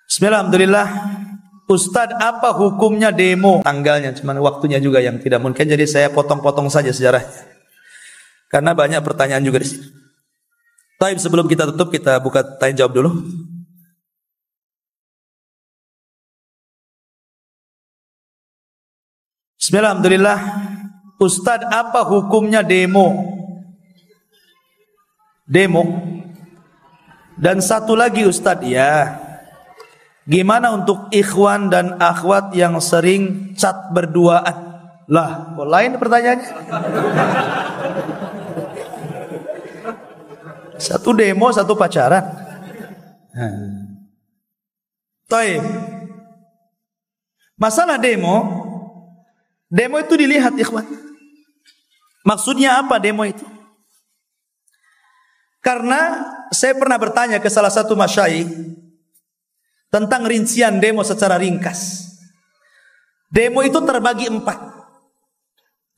Bismillahirrahmanirrahim. Ustadz, apa hukumnya demo? Tanggalnya, cuman waktunya juga yang tidak mungkin. Jadi saya potong-potong saja sejarahnya. Karena banyak pertanyaan juga di sini. Tapi sebelum kita tutup, kita buka tanya jawab dulu. Bismillahirrahmanirrahim. Ustadz, apa hukumnya demo? Demo. Dan satu lagi Ustadz, ya. Gimana untuk ikhwan dan akhwat yang sering chat berduaan? Lah, kok lain pertanyaannya? Satu demo, satu pacaran. Taib. Masalah demo itu dilihat ikhwan. Maksudnya apa demo itu? Karena saya pernah bertanya ke salah satu masyayikh tentang rincian demo secara ringkas. Demo itu terbagi 4.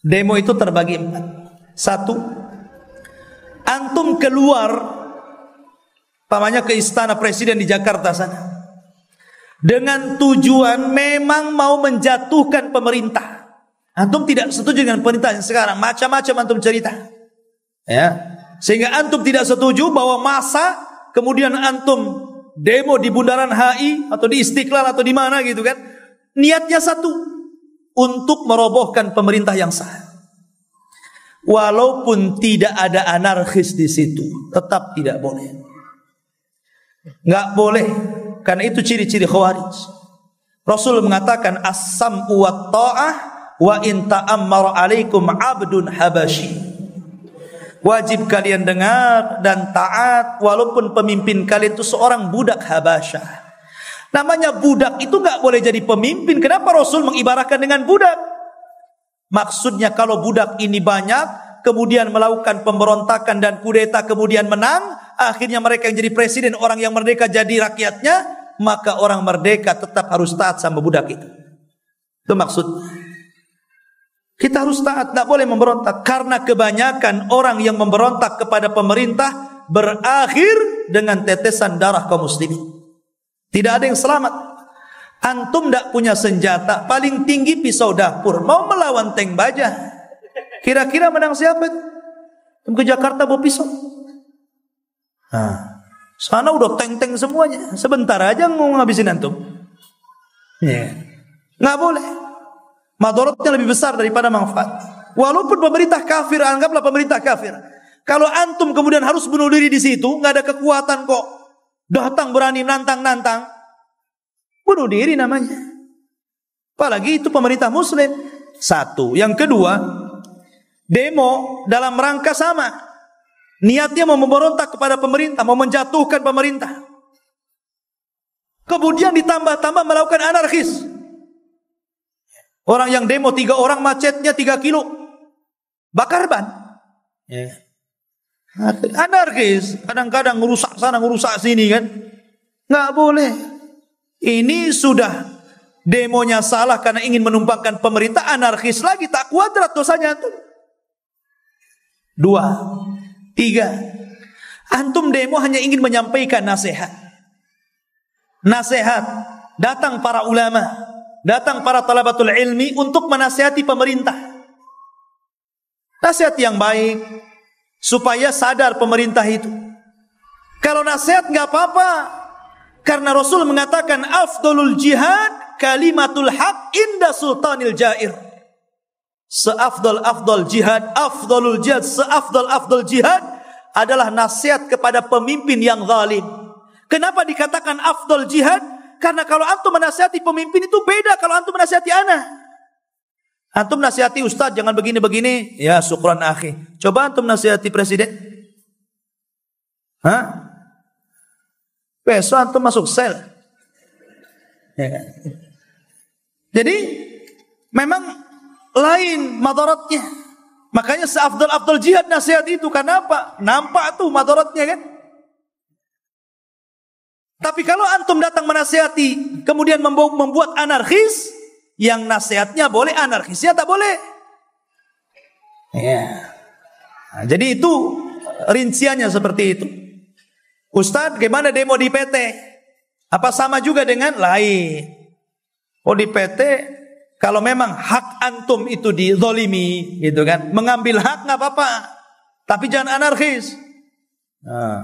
Demo itu terbagi 4. 1, antum keluar pamannya ke istana presiden di Jakarta sana dengan tujuan memang mau menjatuhkan pemerintah. Antum tidak setuju dengan pemerintah yang sekarang, macam-macam antum cerita. Ya. Sehingga antum tidak setuju bahwa masa kemudian antum demo di bundaran HI atau di Istiqlal atau di mana gitu kan. Niatnya satu, untuk merobohkan pemerintah yang sah. Walaupun tidak ada anarkis di situ, tetap tidak boleh. Nggak boleh, karena itu ciri-ciri Khawarij. Rasul mengatakan as-sam'u wa ta'ah wa in ta'ammara 'alaikum 'abdun habasyi. Wajib kalian dengar dan taat walaupun pemimpin kalian itu seorang budak Habasyah. Namanya budak itu nggak boleh jadi pemimpin. Kenapa Rasul mengibaratkan dengan budak? Maksudnya kalau budak ini banyak, kemudian melakukan pemberontakan dan kudeta, kemudian menang, akhirnya mereka yang jadi presiden, orang yang merdeka jadi rakyatnya, maka orang merdeka tetap harus taat sama budak itu. Itu maksudnya. Kita harus taat, tidak boleh memberontak. Karena kebanyakan orang yang memberontak kepada pemerintah berakhir dengan tetesan darah kaum muslimin. Tidak ada yang selamat. Antum tidak punya senjata, paling tinggi pisau dapur, mau melawan tank baja. Kira-kira menang siapa itu? Ke Jakarta bawa pisau. Nah, sana udah tank-tank semuanya. Sebentar aja mau ngabisin antum. Nggak boleh. Madaratnya lebih besar daripada manfaat. Walaupun pemerintah kafir, anggaplah pemerintah kafir. Kalau antum kemudian harus bunuh diri di situ, nggak ada kekuatan kok. Datang berani nantang-nantang, bunuh diri namanya. Apalagi itu pemerintah muslim. 1. Yang kedua, demo dalam rangka sama. Niatnya mau memberontak kepada pemerintah, mau menjatuhkan pemerintah. Kemudian ditambah-tambah melakukan anarkis. Orang yang demo 3 orang, macetnya 3 kilo. Bakar ban. Anarkis, kadang-kadang ngerusak sana, ngerusak sini kan. Nggak boleh. Ini sudah demonya salah karena ingin menumpangkan pemerintah, anarkis lagi, tak kuadrat dosanya antum. 2, 3. Antum demo hanya ingin menyampaikan nasihat. Nasihat. Datang para ulama, datang para talabatul ilmi untuk menasihati pemerintah. Nasihat yang baik supaya sadar pemerintah itu. Kalau nasihat nggak apa-apa, karena Rasul mengatakan afdalul jihad kalimatul haq inda sultanil jair. Seafdal jihad, afdalul jihad, seafdal jihad adalah nasihat kepada pemimpin yang zalim. Kenapa dikatakan afdal jihad? Karena kalau antum menasihati pemimpin itu beda kalau antum menasihati anak. Antum nasihati ustaz jangan begini-begini, ya syukran akhi. Coba antum nasihati presiden. Besok antum masuk sel. Ya. Jadi memang lain madaratnya. Makanya seafdal jihad nasihat itu. Kenapa? Nampak tuh madaratnya kan. Tapi kalau antum datang menasihati kemudian membuat anarkis, yang nasihatnya boleh, anarkisnya tak boleh. Ya. Nah, jadi itu rinciannya seperti itu. Ustadz, gimana demo di PT? Apa sama juga dengan lain? Oh di PT, kalau memang hak antum itu dizolimi, gitu kan? Mengambil hak nggak apa-apa, tapi jangan anarkis. Nah,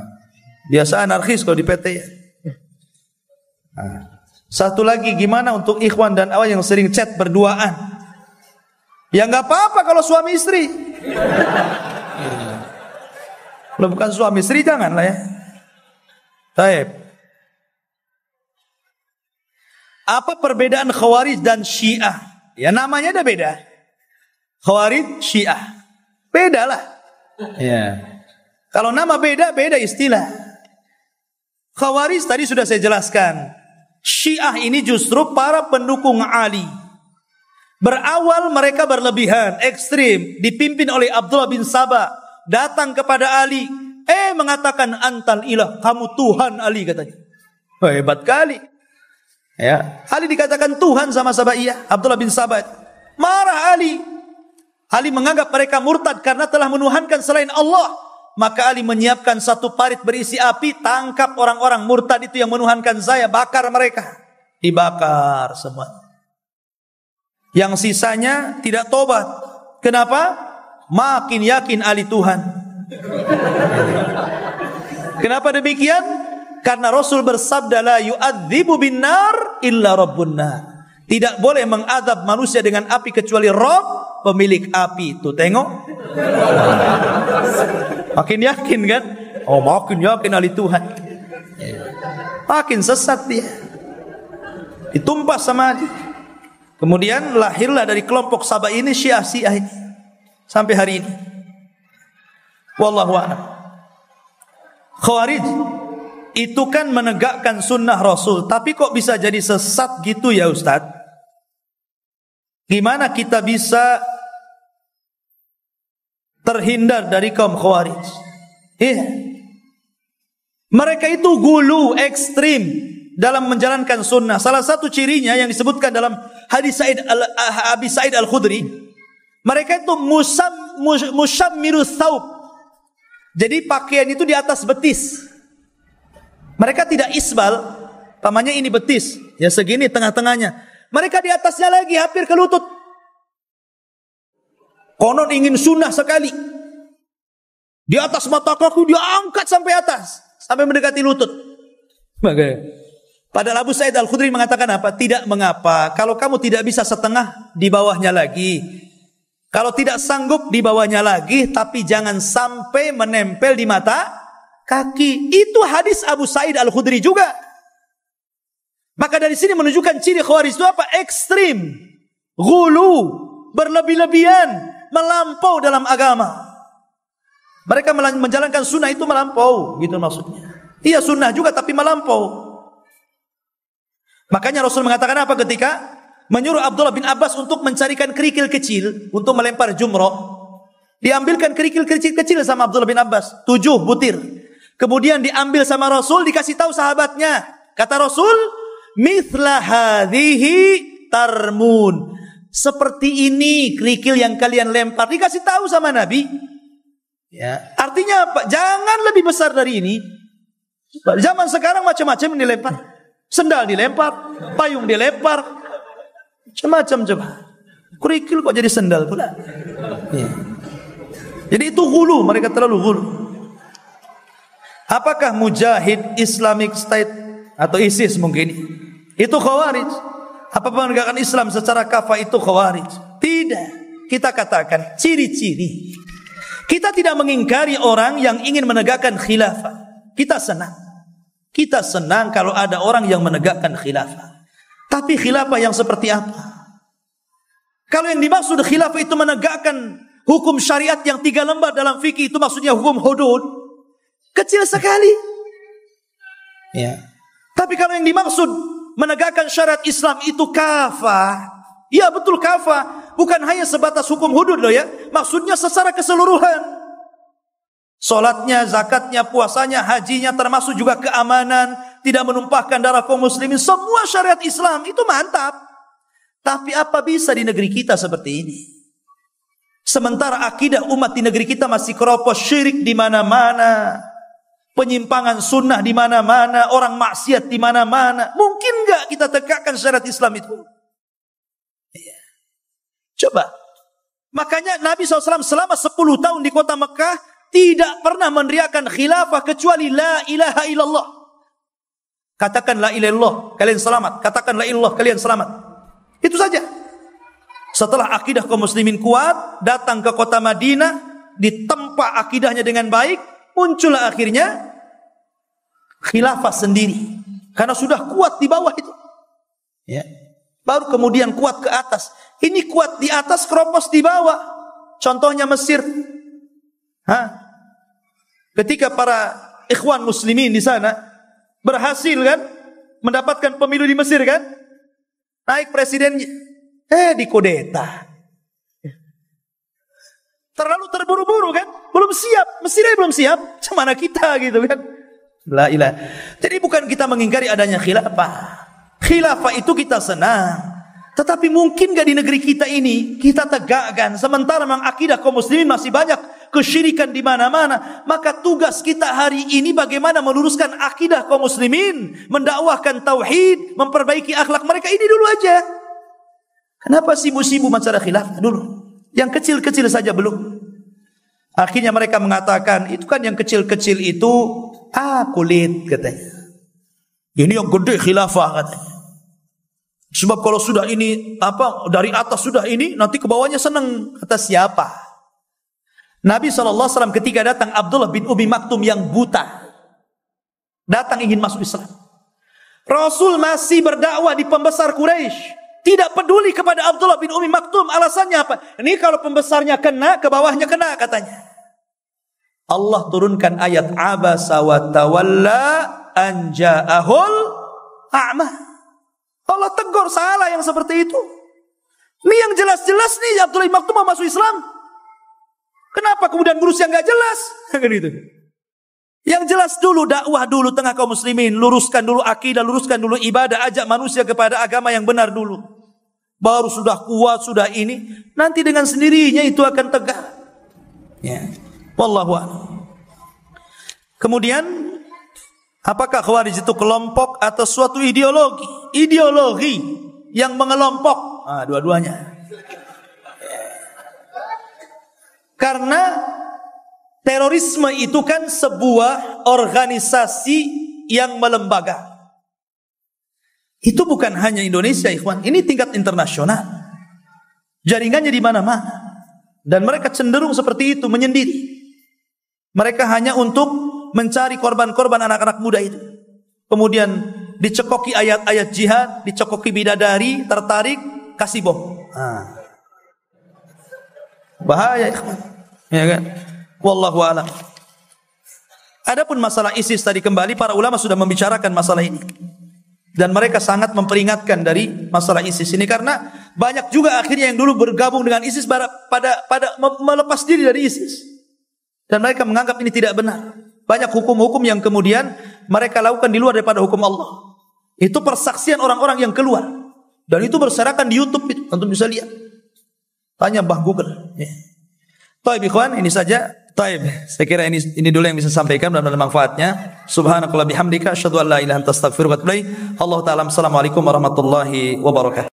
biasa anarkis kalau di PT ya. Nah. Satu lagi, gimana untuk ikhwan dan awan yang sering chat berduaan? Ya nggak apa-apa kalau suami istri. Kalau bukan suami istri janganlah ya. Baik. Apa perbedaan Khawarij dan Syiah? Ya namanya ada beda. Khawarij, Syiah, beda lah. Ya. Kalau nama beda, beda istilah. Khawarij tadi sudah saya jelaskan. Syiah ini justru para pendukung Ali. Berawal mereka berlebihan, ekstrim, dipimpin oleh Abdullah bin Sabah, datang kepada Ali, mengatakan antal ilah, kamu Tuhan Ali katanya. Oh, hebat kali. Ya, Ali dikatakan Tuhan sama Sabaiyah, Abdullah bin Sabah. Marah Ali. Ali menganggap mereka murtad karena telah menuhankan selain Allah. Maka Ali menyiapkan satu parit berisi api, tangkap orang-orang murtad itu yang menuhankan saya, bakar mereka. Dibakar semua. Yang sisanya tidak tobat. Kenapa? Makin yakin Ali Tuhan. Kenapa demikian? Karena Rasul bersabda, la yu'adzibu bin nar illa rabbun nar. Tidak boleh mengadab manusia dengan api kecuali Rabb, pemilik api. Tuh tengok. Makin yakin kan? Oh, makin yakin ahli Tuhan. Makin sesat dia. Ditumpah sama dia. Kemudian lahirlah dari kelompok Sabah ini Syiah ini. Sampai hari ini. Wallahu a'lam. Khawarij itu kan menegakkan sunnah Rasul, tapi kok bisa jadi sesat gitu ya Ustaz? Gimana kita bisa terhindar dari kaum Khawarij? Iya. Mereka itu gulu ekstrim dalam menjalankan sunnah. Salah satu cirinya yang disebutkan dalam hadis Abi Sa'id Al-Khudri, mereka itu musyammirus thawb. Jadi pakaian itu di atas betis. Mereka tidak isbal, pamannya ini betis, ya segini tengah-tengahnya. Mereka di atasnya lagi hampir ke lutut. Konon ingin sunnah sekali. Di atas mata kaki dia angkat sampai atas, sampai mendekati lutut. Padahal Abu Sa'id Al-Khudri mengatakan apa? Tidak mengapa. Kalau kamu tidak bisa setengah, di bawahnya lagi. Kalau tidak sanggup, di bawahnya lagi. Tapi jangan sampai menempel di mata kaki. Itu hadis Abu Sa'id Al-Khudri juga. Maka dari sini menunjukkan ciri Khawarij itu apa? Ekstrim, gulu, berlebih-lebihan, melampau dalam agama. Mereka menjalankan sunnah itu melampau, gitu maksudnya. Iya sunnah juga tapi melampau. Makanya Rasul mengatakan apa ketika menyuruh Abdullah bin Abbas untuk mencarikan kerikil kecil untuk melempar jumroh. Diambilkan kerikil kecil sama Abdullah bin Abbas, 7 butir. Kemudian diambil sama Rasul, dikasih tahu sahabatnya. Kata Rasul, mithla hadhihi tarmun. Seperti ini kerikil yang kalian lempar. Dikasih tahu sama Nabi. Ya, artinya apa? Jangan lebih besar dari ini. Zaman sekarang macam-macam yang dilempar. Sendal dilempar, payung dilempar, macam-macam coba. Kerikil kok jadi sendal pula. Ya. Jadi itu hulu, mereka terlalu hulu. Apakah Mujahid Islamic State atau ISIS mungkin itu Khawarij? Apa penegakan Islam secara kafah itu Khawarij? Tidak. Kita katakan ciri-ciri. Kita tidak mengingkari orang yang ingin menegakkan khilafah. Kita senang. Kita senang kalau ada orang yang menegakkan khilafah. Tapi khilafah yang seperti apa? Kalau yang dimaksud khilafah itu menegakkan hukum syariat yang 3 lembar dalam fikih, itu maksudnya hukum hudud, kecil sekali. Ya. Tapi kalau yang dimaksud menegakkan syariat Islam itu kafah. Ya betul kafah. Bukan hanya sebatas hukum hudud loh ya. Maksudnya secara keseluruhan. Salatnya, zakatnya, puasanya, hajinya, termasuk juga keamanan, tidak menumpahkan darah kaum muslimin, semua syariat Islam itu mantap. Tapi apa bisa di negeri kita seperti ini? Sementara akidah umat di negeri kita masih keropos syirik di mana-mana, penyimpangan sunnah di mana-mana, orang maksiat di mana-mana. Mungkin enggak kita tegakkan syariat Islam itu? Ya. Coba. Makanya Nabi SAW selama 10 tahun di kota Mekah tidak pernah meneriakkan khilafah kecuali la ilaha illallah. Katakan la ilaha illallah, kalian selamat. Katakan la ilallah, kalian selamat. Itu saja. Setelah akidah kaum muslimin kuat, datang ke kota Madinah, ditempa akidahnya dengan baik, muncullah akhirnya khilafah sendiri. Karena sudah kuat di bawah itu. Ya. Baru kemudian kuat ke atas. Ini kuat di atas, keropos di bawah. Contohnya Mesir. Ketika para ikhwan muslimin di sana berhasil kan mendapatkan pemilu di Mesir kan, naik presidennya, dikudeta. Terlalu terburu-buru kan, belum siap, Mesirnya belum siap, mana kita gitu kan. La ilaha. Jadi bukan kita mengingkari adanya khilafah. Khilafah itu kita senang. Tetapi mungkin gak di negeri kita ini kita tegakkan, sementara memang akidah kaum muslimin masih banyak kesyirikan di mana-mana. Maka tugas kita hari ini bagaimana meluruskan akidah kaum muslimin, mendakwahkan tauhid, memperbaiki akhlak mereka. Ini dulu aja. Kenapa sibuk-sibuk masalah khilafah dulu? Yang kecil-kecil saja belum. Akhirnya mereka mengatakan, itu kan yang kecil-kecil itu kulit katanya. Ini yang gede khilafah katanya. Sebab kalau sudah ini dari atas sudah ini, nanti ke bawahnya senang. Kata siapa? Nabi SAW ketika datang Abdullah bin Umi Maktum yang buta, datang ingin masuk Islam. Rasul masih berdakwah di pembesar Quraisy, tidak peduli kepada Abdullah bin Umi Maktum. Alasannya apa? Ini kalau pembesarnya kena, ke bawahnya kena katanya. Allah turunkan ayat abasa wa tawalla an ja'ahul a'ma. Allah tegur salah yang seperti itu. Ini yang jelas-jelas nih Abdullah bin Maktum mau masuk Islam. Kenapa kemudian ngurus yang gak jelas? Gitu. Yang jelas dulu, dakwah dulu tengah kaum muslimin, luruskan dulu akidah, luruskan dulu ibadah, ajak manusia kepada agama yang benar dulu. Baru sudah kuat, sudah ini, nanti dengan sendirinya itu akan tegak. Ya. Wallahu a'lam. Kemudian, apakah Khawarij itu kelompok atau suatu ideologi? Ideologi yang mengelompok. Dua-duanya. Karena terorisme itu kan sebuah organisasi yang melembaga. Itu bukan hanya Indonesia, ikhwan. Ini tingkat internasional. Jaringannya di mana-mana. Dan mereka cenderung seperti itu, menyendiri. Mereka hanya untuk mencari korban-korban anak-anak muda itu. Kemudian dicekoki ayat-ayat jihad, dicekoki bidadari, tertarik, kasih bom. Bahaya, ikhwan. Ya kan? Wallahu a'lam. Adapun masalah ISIS tadi kembali, para ulama sudah membicarakan masalah ini. Dan mereka sangat memperingatkan dari masalah ISIS ini, karena banyak juga akhirnya yang dulu bergabung dengan ISIS pada melepas diri dari ISIS. Dan mereka menganggap ini tidak benar. Banyak hukum-hukum yang kemudian mereka lakukan di luar daripada hukum Allah. Itu persaksian orang-orang yang keluar. Dan itu berserakan di YouTube, itu antum bisa lihat. Tanya Mbah Google. Ya. Taib ikhwan, ini saja. Taib. Saya kira ini dulu yang bisa sampaikan dan manfaatnya. Subhanakallah bihamdika asyhadu an la ilaha illa anta astaghfiruka wa atubu ilaik. Allah taala. Assalamualaikum warahmatullahi wabarakatuh.